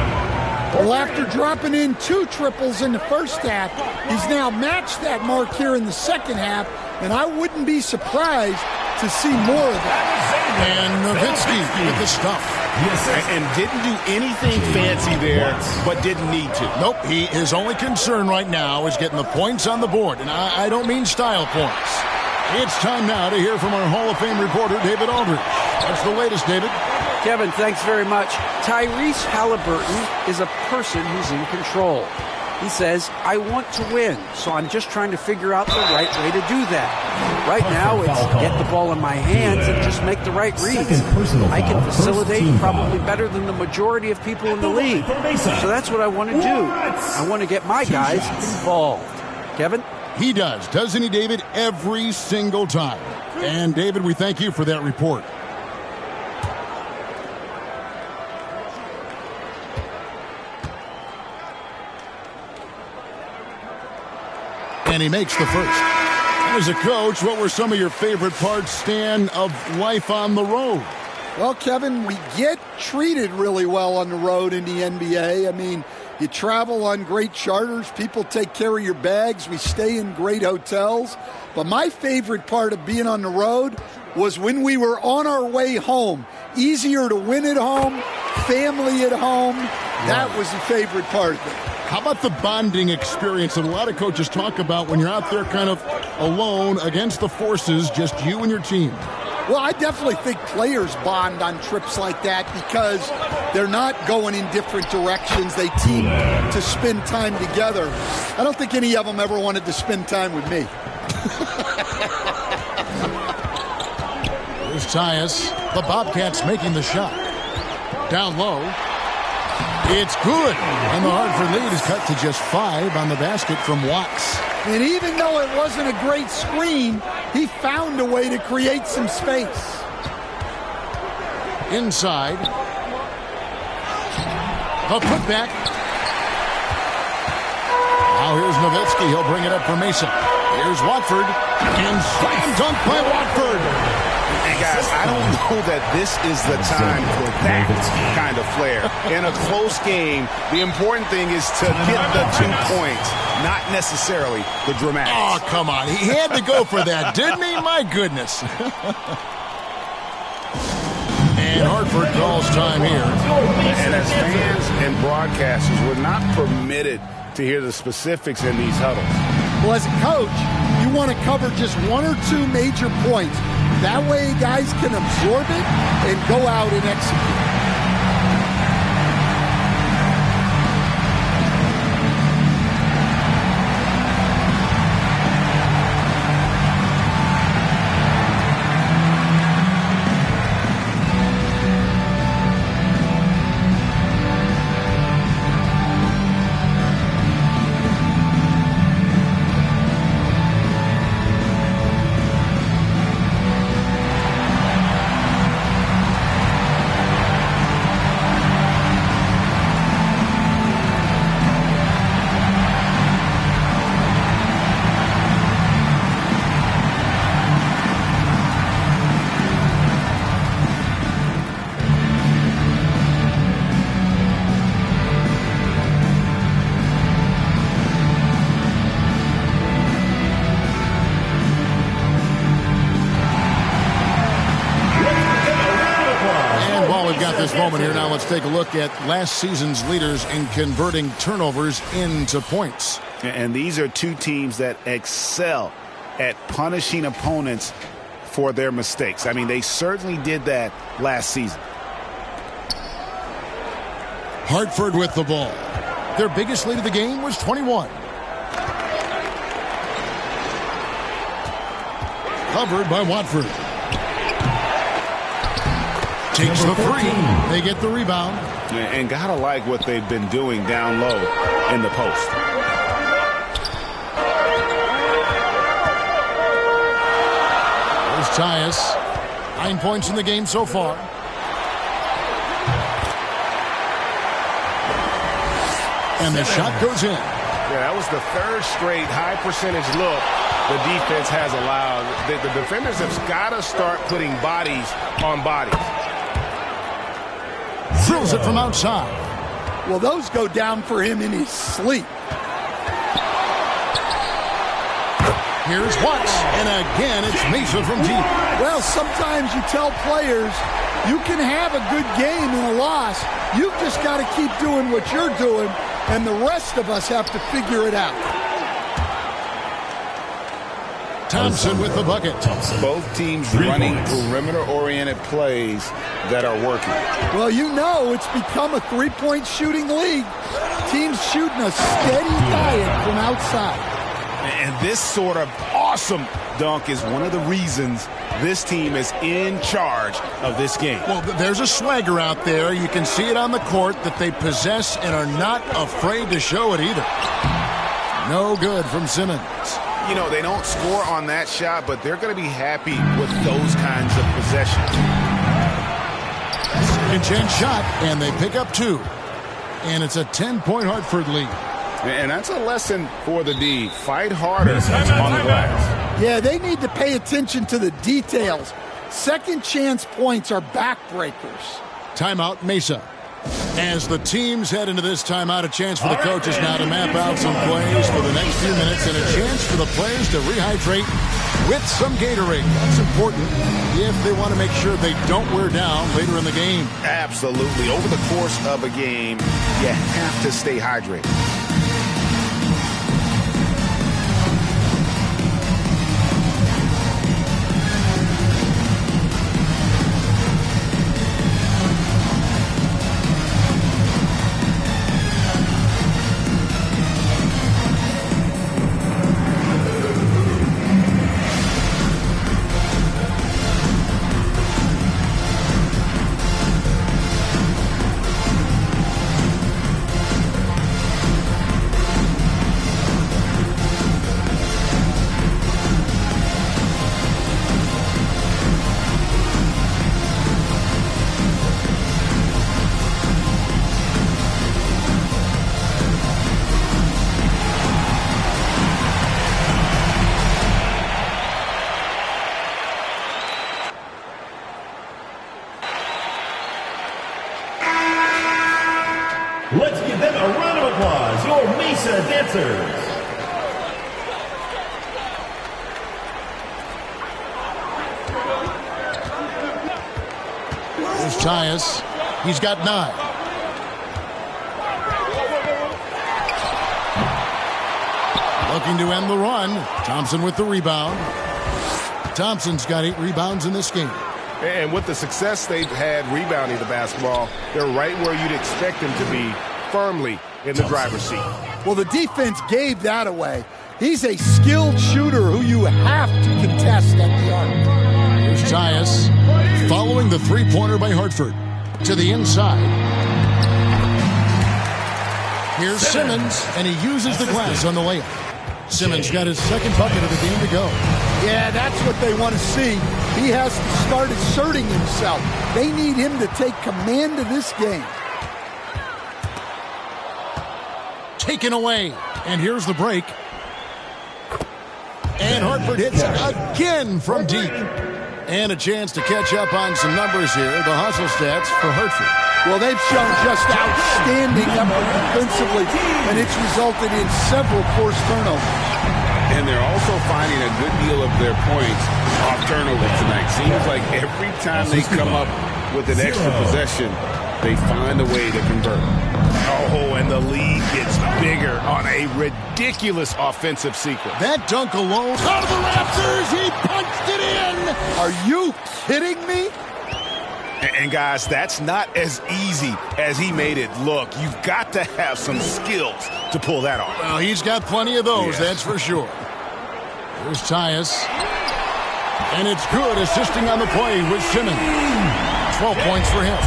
Well, after dropping in 2 triples in the first half, he's now matched that mark here in the second half, and I wouldn't be surprised to see more of that. And Nowitzki with the stuff. And didn't do anything fancy there, but didn't need to. Nope, his only concern right now is getting the points on the board, and I don't mean style points. It's time now to hear from our Hall of Fame reporter, David Aldridge. That's the latest, David. Kevin, thanks very much. Tyrese Halliburton is a person who's in control. He says, I want to win, so I'm just trying to figure out the right way to do that. Right now, it's get the ball in my hands and just make the right reads. I can facilitate probably better than the majority of people in the league. So that's what I want to do. I want to get my guys involved. Kevin? He does, doesn't he, David? Every single time. And, David, we thank you for that report. And he makes the first. As a coach, what were some of your favorite parts, Stan, of life on the road? Well, Kevin, we get treated really well on the road in the NBA. I mean, you travel on great charters. People take care of your bags. We stay in great hotels. But my favorite part of being on the road was when we were on our way home. Easier to win at home, family at home. That was the favorite part of it. How about the bonding experience that a lot of coaches talk about when you're out there kind of alone against the forces, just you and your team? Well, I definitely think players bond on trips like that because they're not going in different directions. They team to spend time together. I don't think any of them ever wanted to spend time with me. Here's Tyus. The Bobcats making the shot. Down low. It's good. And the Hartford lead is cut to just 5 on the basket from Watts. And even though it wasn't a great screen, he found a way to create some space. Inside. The putback. Now here's Nowitzki. He'll bring it up for Mesa. Here's Watford. And slam dunk by Watford. And guys, I don't know that this is the time for that kind of flair. In a close game, the important thing is to get the 2 points, not necessarily the dramatics. Oh, come on. He had to go for that, didn't he? My goodness. And Hartford calls time here. And as fans and broadcasters, we're not permitted to hear the specifics in these huddles. Well, as a coach, you want to cover just 1 or 2 major points. That way guys can absorb it and go out and execute. Moment here now. Let's take a look at last season's leaders in converting turnovers into points. And these are 2 teams that excel at punishing opponents for their mistakes. I mean, they certainly did that last season. Hartford with the ball. Their biggest lead of the game was 21. Covered by Watford. Takes the 3. They get the rebound. And gotta like what they've been doing down low in the post. There's Tyus. 9 points in the game so far. And the shot goes in. Yeah, that was the 3rd straight high percentage look the defense has allowed. The defenders have got to start putting bodies on bodies. Drills it from outside. Well, those go down for him in his sleep. Here's Watts, and again it's Mesa from deep. Well, sometimes you tell players you can have a good game in a loss. You've just got to keep doing what you're doing, and the rest of us have to figure it out. Thompson with the bucket. Both teams running perimeter-oriented plays that are working. Well, you know it's become a three-point shooting league. Teams shooting a steady diet from outside. And this sort of awesome dunk is one of the reasons this team is in charge of this game. Well, there's a swagger out there. You can see it on the court that they possess and are not afraid to show it either. No good from Simmons. You know, they don't score on that shot, but they're going to be happy with those kinds of possessions. Second chance shot, and they pick up 2. And it's a 10-point Hartford lead. And that's a lesson for the D. Fight harder on the glass. Yeah, they need to pay attention to the details. Second chance points are backbreakers. Timeout, Mesa. As the teams head into this timeout, a chance for the coaches now to map out some plays for the next few minutes and a chance for the players to rehydrate with some Gatorade. That's important if they want to make sure they don't wear down later in the game. Absolutely. Over the course of a game, you have to stay hydrated. Let's give them a round of applause, your Mesa dancers. There's Tyus. He's got 9. Looking to end the run. Thompson with the rebound. Thompson's got 8 rebounds in this game. And with the success they've had rebounding the basketball, they're right where you'd expect them to be, firmly in the driver's seat. Well, the defense gave that away. He's a skilled shooter who you have to contest at the arc. Here's Tyus following the three-pointer by Hartford. To the inside. Here's Simmons, and he uses the glass on the layup. Simmons got his second bucket of the game to go. Yeah, that's what they want to see. He has to start asserting himself. They need him to take command of this game. Taken away. And here's the break. And Hartford hits again from deep. And a chance to catch up on some numbers here. The hustle stats for Hartford. Well, they've shown just outstanding effort defensively, and it's resulted in several forced turnovers. And they're also finding a good deal of their points off turnovers tonight. Seems like every time they come up with an extra possession, they find a way to convert. Oh, and the lead gets bigger on a ridiculous offensive sequence. That dunk alone. Out of the Raptors, he punched it in. Are you kidding me? And guys, that's not as easy as he made it look. You've got to have some skills to pull that off. Well, he's got plenty of those, that's for sure. Here's Tyus. And it's good, assisting on the play with Simmons. 12 points for him.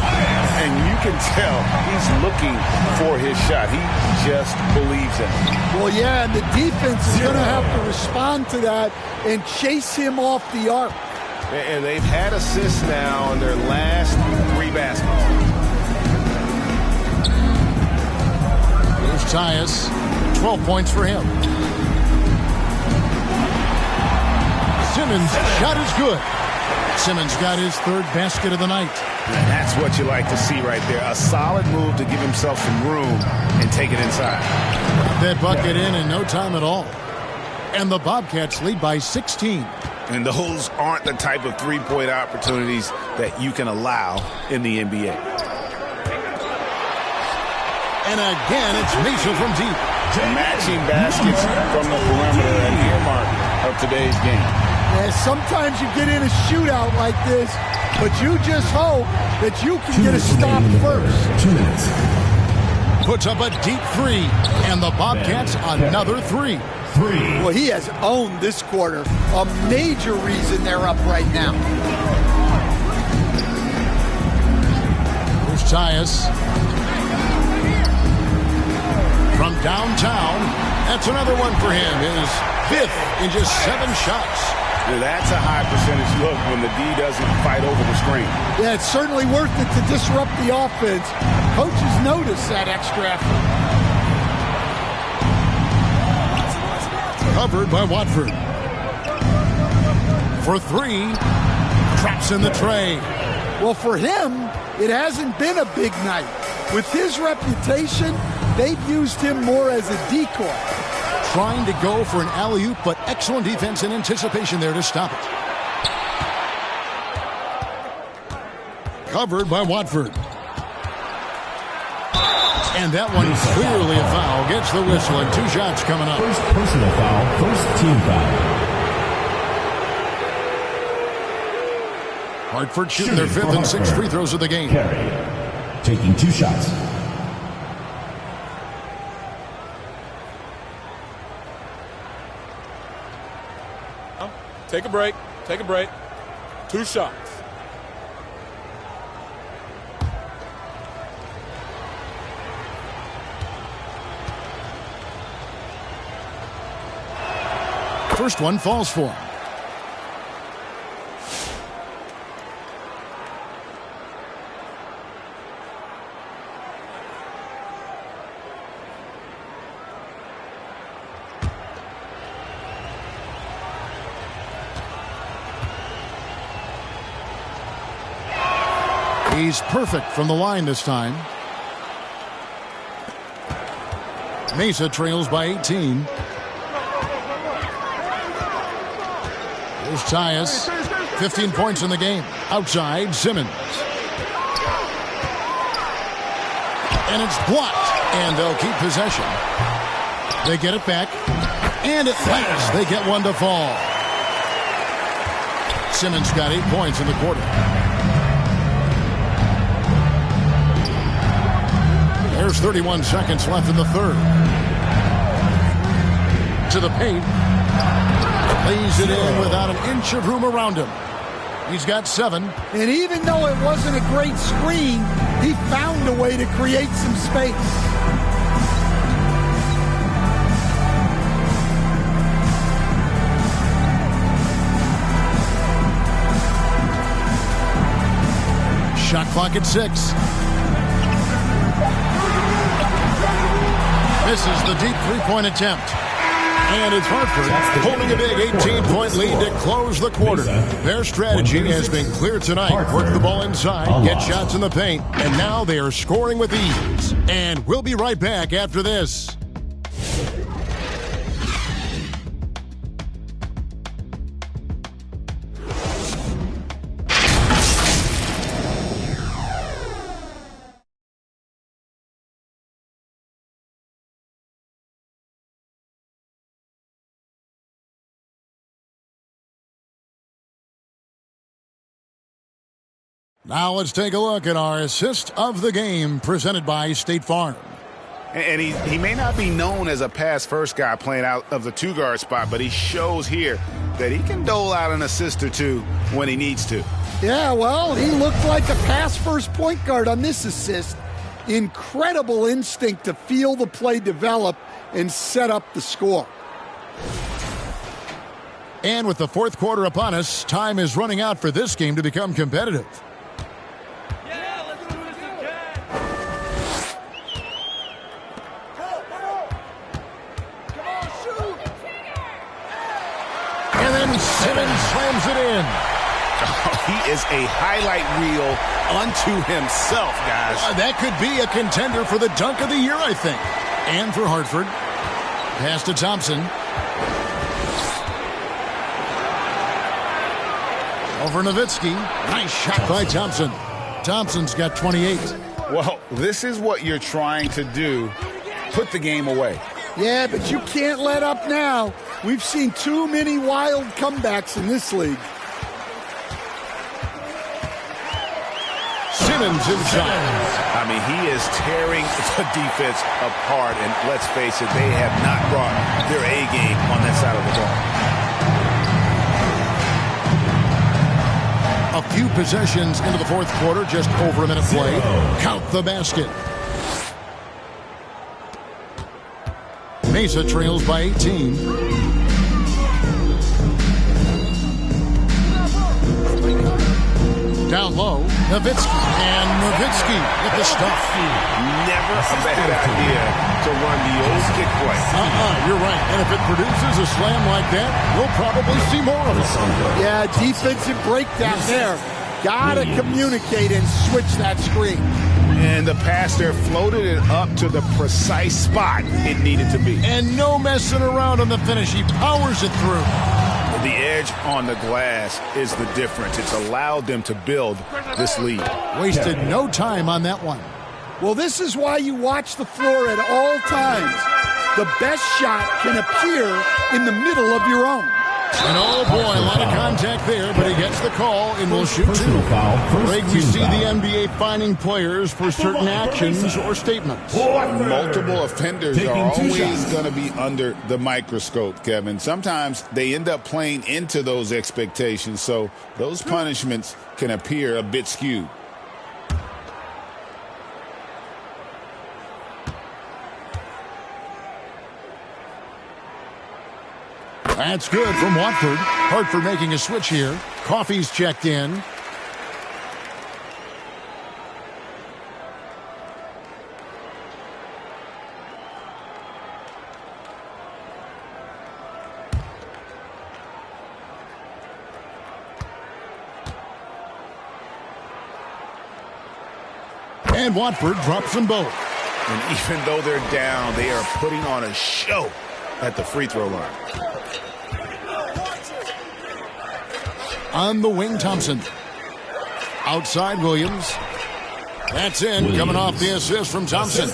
And you can tell he's looking for his shot. He just believes in it. Well, yeah, and the defense is going to have to respond to that and chase him off the arc. And they've had assists now on their last 3 baskets. Here's Tyus. 12 points for him. Simmons' shot is good. Simmons got his 3rd basket of the night. And that's what you like to see right there. A solid move to give himself some room and take it inside. That bucket in no time at all. And the Bobcats lead by 16. And those aren't the type of three-point opportunities that you can allow in the NBA. And again, it's Mesa from deep. Matching baskets from the perimeter and earmark a of today's game. Yeah, sometimes you get in a shootout like this, but you just hope that you can get a stop first. 2 minutes. Puts up a deep three, and the Bobcats another three. Well, he has owned this quarter. A major reason they're up right now. Here's Tyus. From downtown, that's another one for him. His 5th in just 7 shots. Now, that's a high percentage look when the D doesn't fight over the screen. Yeah, it's certainly worth it to disrupt the offense. Coaches notice that extra effort. Covered by Watford. For 3, traps in the tray. Well, for him, it hasn't been a big night. With his reputation, they've used him more as a decoy. Trying to go for an alley-oop, but excellent defense and anticipation there to stop it. Covered by Watford. And that one clearly a foul. Gets the whistle, and 2 shots coming up. First personal foul, first team foul. Hartford shooting their 5th and 6th free throws of the game. Carey, taking 2 shots. Take a break. Take a break. 2 shots. First one falls for him. He's perfect from the line this time. Mesa trails by 18. Here's Tyus. 15 points in the game. Outside, Simmons. And it's blocked. And they'll keep possession. They get it back. And at last, they get one to fall. Simmons got 8 points in the quarter. There's 31 seconds left in the third. To the paint. Lays it in without an inch of room around him. He's got 7. And even though it wasn't a great screen, he found a way to create some space. Shot clock at 6. This is the deep 3-point attempt. And it's Hartford holding a big 18-point lead to close the quarter. Their strategy has been clear tonight. Work the ball inside, get shots in the paint, and now they are scoring with ease. And we'll be right back after this. Now let's take a look at our assist of the game presented by State Farm. And he may not be known as a pass-first guy playing out of the 2-guard spot, but he shows here that he can dole out an assist or 2 when he needs to. Yeah, well, he looked like a pass-first point guard on this assist. Incredible instinct to feel the play develop and set up the score. And with the fourth quarter upon us, time is running out for this game to become competitive. Simmons slams it in. He is a highlight reel unto himself, guys. That could be a contender for the dunk of the year, I think. And for Hartford. Pass to Thompson. Over Nowitzki. Nice shot by Thompson. Thompson's got 28. Well, this is what you're trying to do. Put the game away. Yeah, but you can't let up now. We've seen too many wild comebacks in this league. Simmons inside. I mean, he is tearing the defense apart, and let's face it, they have not brought their A game on that side of the ball. A few possessions into the fourth quarter, just over a minute play. Count the basket. Mesa trails by 18. Down low, Nowitzki. And Nowitzki with the stuff. Never a bad idea to run the old kick play. You're right. And if it produces a slam like that, we'll probably see more of it. Yeah, defensive breakdown there. Gotta communicate and switch that screen. And the pass there floated it up to the precise spot it needed to be. And no messing around on the finish. He powers it through. The edge on the glass is the difference. It's allowed them to build this lead. Wasted no time on that one. Well, this is why you watch the floor at all times. The best shot can appear in the middle of your own. And oh boy, a lot of contact there, but he gets the call and will shoot two. Greg, we see the NBA fining players for certain actions or statements. Multiple offenders are always going to be under the microscope, Kevin. Sometimes they end up playing into those expectations, so those punishments can appear a bit skewed. That's good from Watford. Hartford making a switch here. Coffey's checked in. And Watford drops them both. And even though they're down, they are putting on a show at the free throw line. On the wing, Thompson. Outside, Williams. That's in, coming off the assist from Thompson.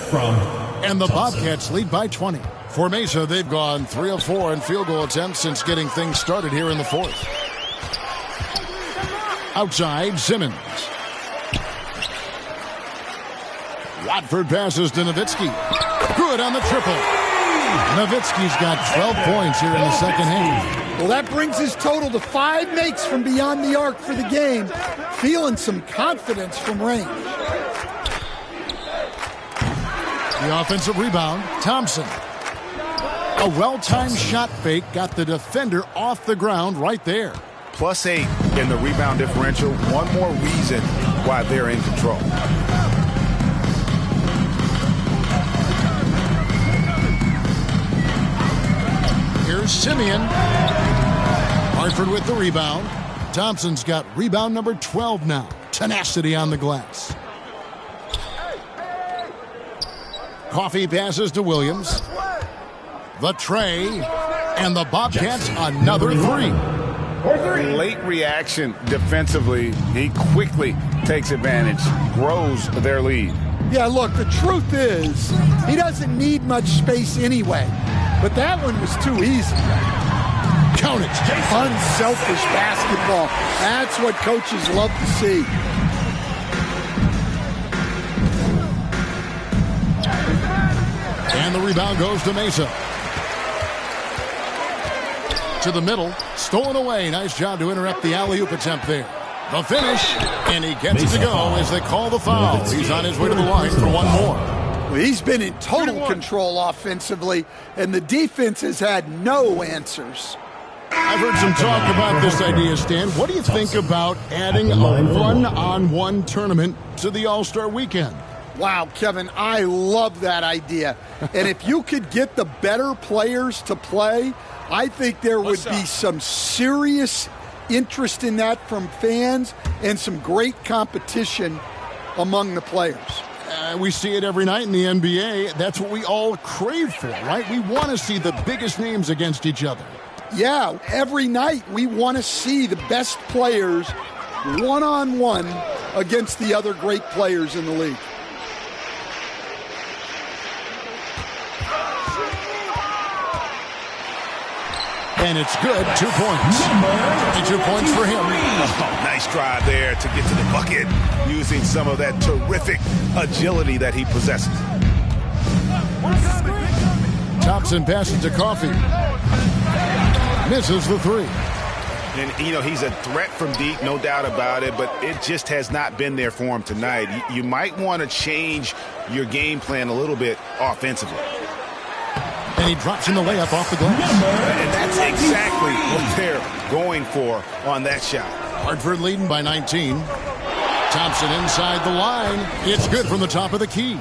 And the Bobcats lead by 20. For Mesa, they've gone 3 of 4 in field goal attempts since getting things started here in the fourth. Outside, Simmons. Watford passes to Nowitzki. Good on the triple. Nowitzki's got 12 points here in the second half. Well, that brings his total to 5 makes from beyond the arc for the game. Feeling some confidence from range. The offensive rebound, Thompson. A well-timed shot fake got the defender off the ground right there. +8 in the rebound differential. One more reason why they're in control. Here's Simeon. Hartford with the rebound. Thompson's got rebound number 12 now. Tenacity on the glass. Coffey passes to Williams. The tray. And the Bobcats another 3. Late reaction defensively. He quickly takes advantage, grows their lead. Yeah, look, the truth is he doesn't need much space anyway. But that one was too easy. Count it. Unselfish basketball. That's what coaches love to see. And the rebound goes to Mesa. To the middle. Stolen away. Nice job to interrupt the alley-oop attempt there. The finish. And he gets it to go as they call the foul. He's on his way to the line for one more. He's been in total control offensively, and the defense has had no answers. I've heard some talk about this idea, Stan. What do you think about adding a one-on-one tournament to the All-Star Weekend? Wow, Kevin, I love that idea. And if you could get the better players to play, I think there would be some serious interest in that from fans and some great competition among the players. We see it every night in the NBA. That's what we all crave for, right? We want to see the biggest names against each other. Yeah, every night we want to see the best players one-on-one against the other great players in the league. And it's good. 2 points. And 2 points for him. Oh, nice drive there to get to the bucket using some of that terrific agility that he possesses. Thompson passes to Coffey. Misses the three. And, you know, he's a threat from deep, no doubt about it, but it just has not been there for him tonight. You might want to change your game plan a little bit offensively. And he drops in the layup off the glass. And that's exactly what they're going for on that shot. Hartford leading by 19. Thompson inside the line. It's good from the top of the key.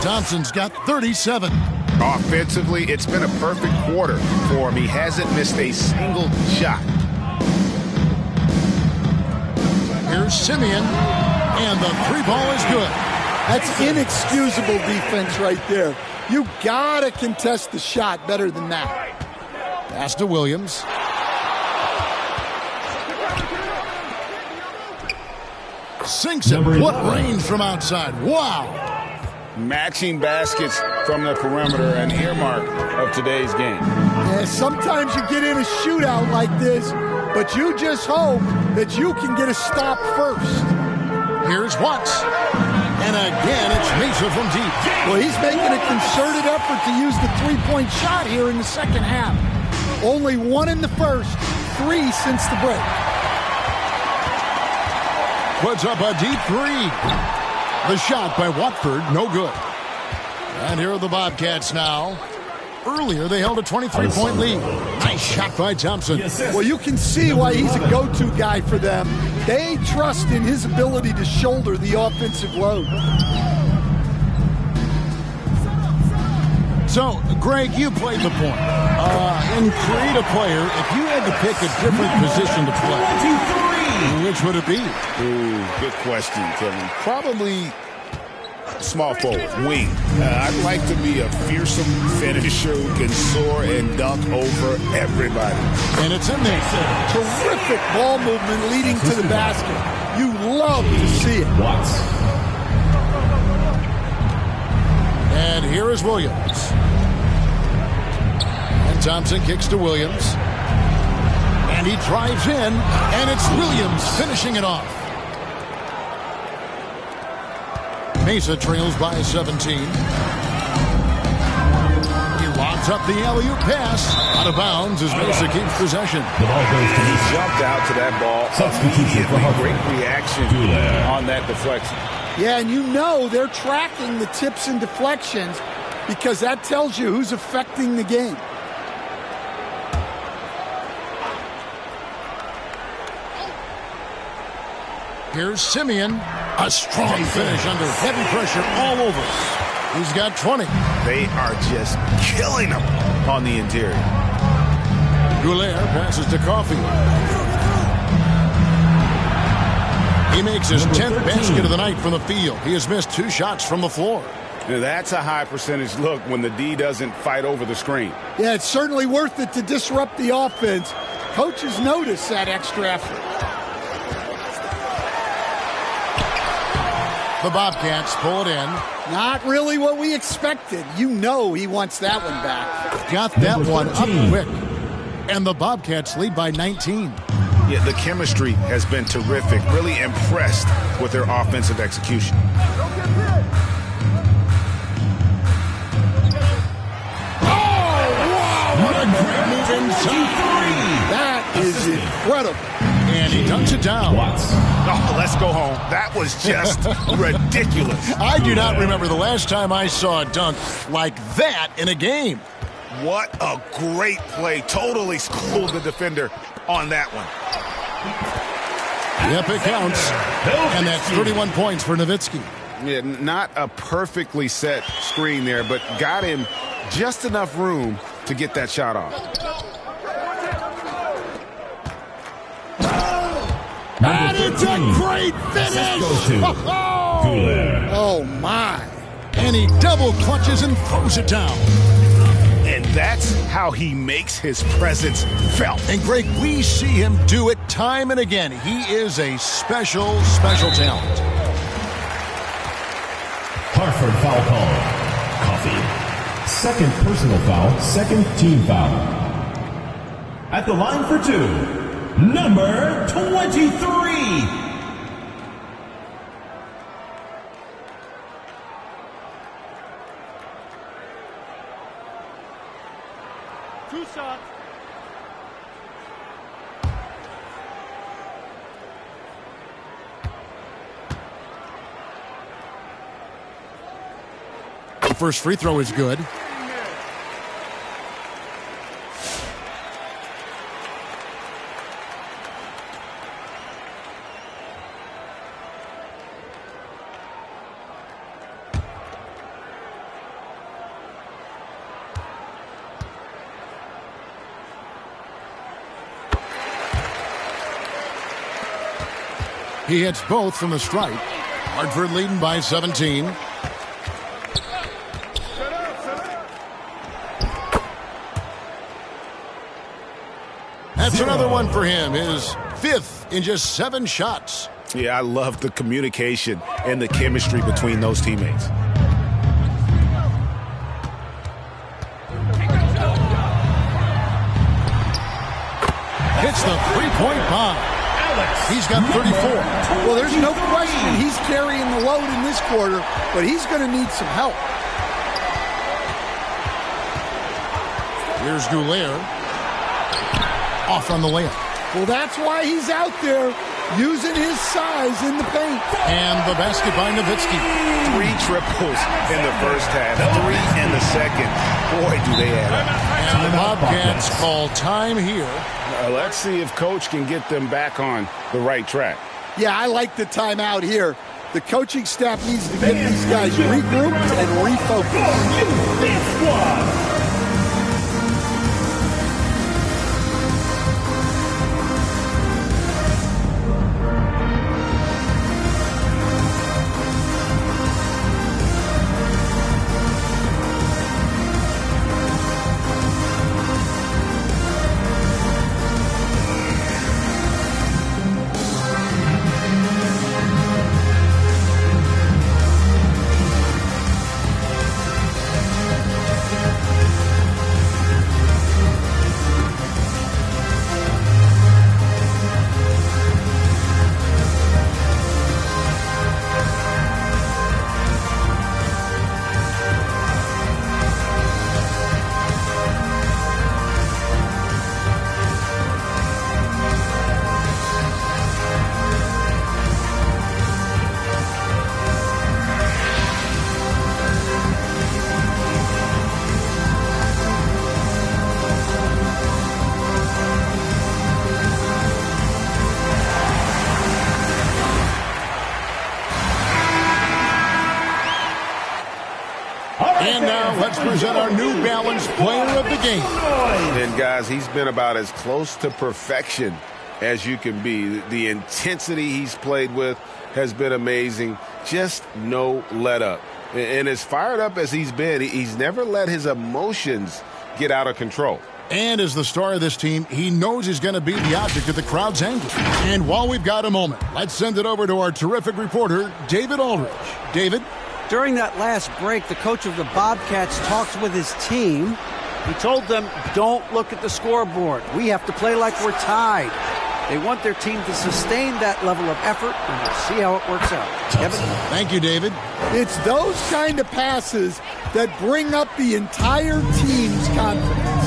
Thompson's got 37. Offensively, it's been a perfect quarter for him. He hasn't missed a single shot. Here's Simeon, and the three ball is good. That's inexcusable defense right there. You gotta contest the shot better than that. Pass to Williams. Sinks it. What range from outside. Wow. Matching baskets from the perimeter, an earmark of today's game. Yeah, sometimes you get in a shootout like this, but you just hope that you can get a stop first. Here's Watts. And again, it's Mesa from deep. Well, he's making a concerted effort to use the three-point shot here in the second half. Only one in the first, 3 since the break. Puts up a deep three. The shot by Watford, no good. And here are the Bobcats now. Earlier, they held a 23-point lead. Nice shot by Thompson. Well, you can see why he's a go-to guy for them. They trust in his ability to shoulder the offensive load. So, Greg, you played the point. In create a player, if you had to pick a different position to play, which would it be? Ooh, good question, Kevin. Probably small forward, wing. I'd like to be a fearsome finisher who can soar and dunk over everybody. And it's in there. Terrific ball movement leading to the basket. You love to see it. Watts. And here is Williams. And Thompson kicks to Williams. And he drives in, and it's Williams finishing it off. Mesa trails by 17. He lobs up the alley-oop pass. Out of bounds as Mesa keeps possession. The ball goes to He jumped out to that ball. Substitution for Hartford. Great reaction on that deflection. Yeah, and you know they're tracking the tips and deflections because that tells you who's affecting the game. Here's Simeon. A strong finish under heavy pressure all over. He's got 20. They are just killing him on the interior. Goulet passes to Coffey. He makes his 10th basket of the night from the field. He has missed 2 shots from the floor. Now that's a high percentage look when the D doesn't fight over the screen. Yeah, it's certainly worth it to disrupt the offense. Coaches notice that extra effort. The Bobcats pull it in. Not really what we expected. You know he wants that one back. Got that one up quick. And the Bobcats lead by 19. Yeah, the chemistry has been terrific. Really impressed with their offensive execution. Oh, wow! What a great move inside. That is incredible. And he dunks it down. Oh, let's go home. That was just ridiculous. I do not remember the last time I saw a dunk like that in a game. What a great play. Totally schooled the defender on that one. Yep, it counts. And that's 31 points for Nowitzki. Yeah, not a perfectly set screen there, but got him just enough room to get that shot off. And it's a great finish! Oh, my. And he double clutches and throws it down. And that's how he makes his presence felt. And, Greg, we see him do it time and again. He is a special, special talent. Hartford foul call. Coffey. Second personal foul, second team foul. At the line for two, number 23. Two shots. The first free throw is good. He hits both from the stripe. Hartford leading by 17. That's another one for him. His fifth in just 7 shots. Yeah, I love the communication and the chemistry between those teammates. Hits the three-point bomb. He's got 34. Well, there's no question he's carrying the load in this quarter, but he's going to need some help. Here's Goulier. Off on the layup. Well, that's why he's out there using his size in the paint. And the basket by Nowitzki. 3 triples in the first half, 3 in the second. Boy, do they add up. And the Bobcats call time here. Let's see if Coach can get them back on the right track. Yeah, I like the timeout here. The coaching staff needs to get these guys regrouped and refocused. And now let's present our New Balance player of the game. And guys, he's been about as close to perfection as you can be. The intensity he's played with has been amazing. Just no let up. And as fired up as he's been, he's never let his emotions get out of control. And as the star of this team, he knows he's going to be the object of the crowd's anger. And while we've got a moment, let's send it over to our terrific reporter, David Aldridge. David? During that last break, the coach of the Bobcats talked with his team. He told them, don't look at the scoreboard. We have to play like we're tied. They want their team to sustain that level of effort, and we'll see how it works out. Kevin? Thank you, David. It's those kind of passes that bring up the entire team's confidence.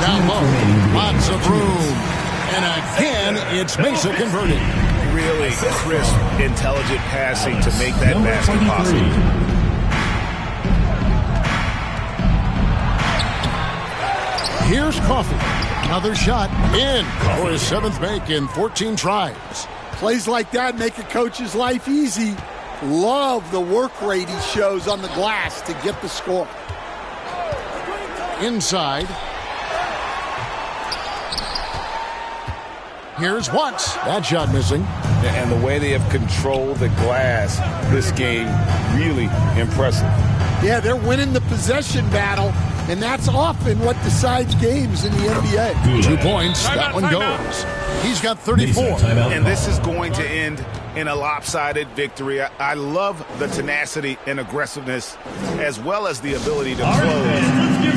Down low, lots of room. And again, it's Mesa converted. Really crisp, intelligent passing to make that basket possible. Here's Coffey. Another shot in for his 7th make in 14 tries. Plays like that make a coach's life easy. Love the work rate he shows on the glass to get the score. Inside. Here's Watts. That shot missing. And the way they have controlled the glass this game, really impressive. Yeah, they're winning the possession battle, And that's often what decides games in the NBA. 2 points. That one goes. He's got 34. And this is going to end in a lopsided victory. I love the tenacity and aggressiveness as well as the ability to close.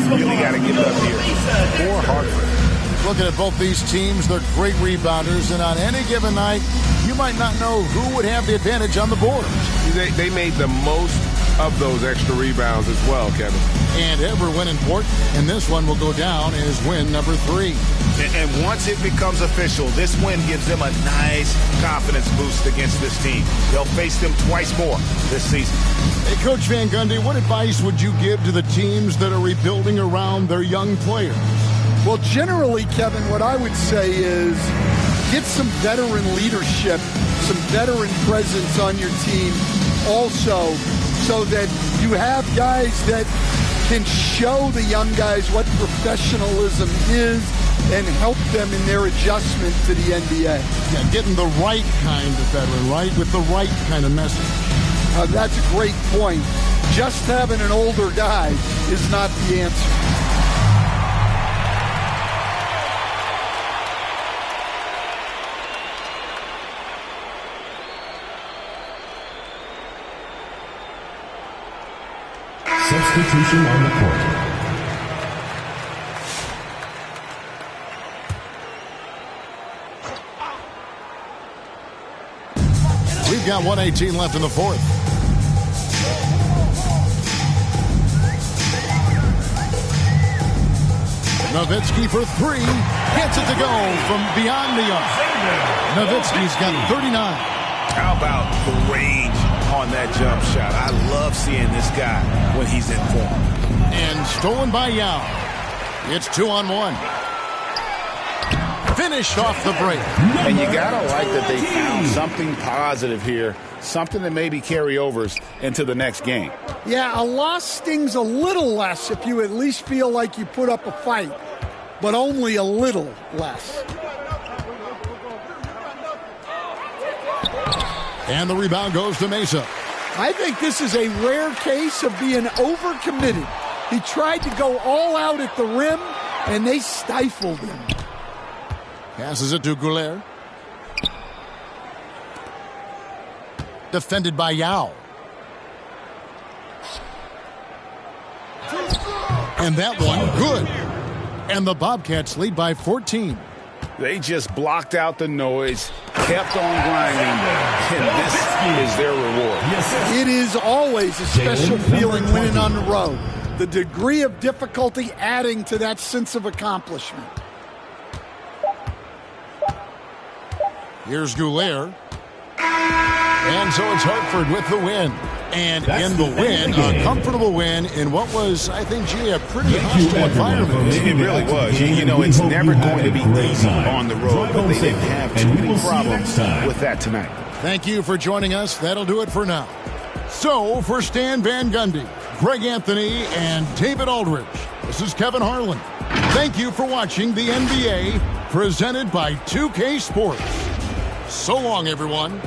Really got to give it up here for Hartford. Looking at both these teams, they're great rebounders, and on any given night, you might not know who would have the advantage on the boards. They made the most of those extra rebounds as well, Kevin. And ever win important, and this one will go down as win number 3. And once it becomes official, this win gives them a nice confidence boost against this team. They'll face them twice more this season. Hey, Coach Van Gundy, what advice would you give to the teams that are rebuilding around their young players? Well, generally, Kevin, what I would say is get some veteran leadership, some veteran presence on your team also, so that you have guys that can show the young guys what professionalism is and help them in their adjustment to the NBA. Yeah, getting the right kind of veteran, right, with the right kind of message. That's a great point. Just having an older guy is not the answer. Substitution on the court. We've got 1:18 left in the fourth. Nowitzki for 3. Gets it to go from beyond the arc. Nowitzki's got 39. How about the range on that jump shot? I love seeing this guy when he's in form. And stolen by Yao. It's 2-on-1. Finished off the break. And you got to like that they found something positive here, something that maybe carry overs into the next game. Yeah, a loss stings a little less if you at least feel like you put up a fight, but only a little less. And the rebound goes to Mesa. I think this is a rare case of being overcommitted. He tried to go all out at the rim, and they stifled him. Passes it to Goulet. Defended by Yao. And that one, good. And the Bobcats lead by 14. They just blocked out the noise, kept on grinding, and this is their reward. It is always a special feeling winning on the road. The degree of difficulty adding to that sense of accomplishment. Here's Goulet. And so it's Hartford with the win. And in the win, a comfortable win in what was, I think, a pretty hostile environment. It really was. You know, it's never going to be easy on the road, but they didn't have too many problems with that tonight. Thank you for joining us. That'll do it for now. So, for Stan Van Gundy, Greg Anthony, and David Aldridge, this is Kevin Harlan. Thank you for watching the NBA, presented by 2K Sports. So long, everyone.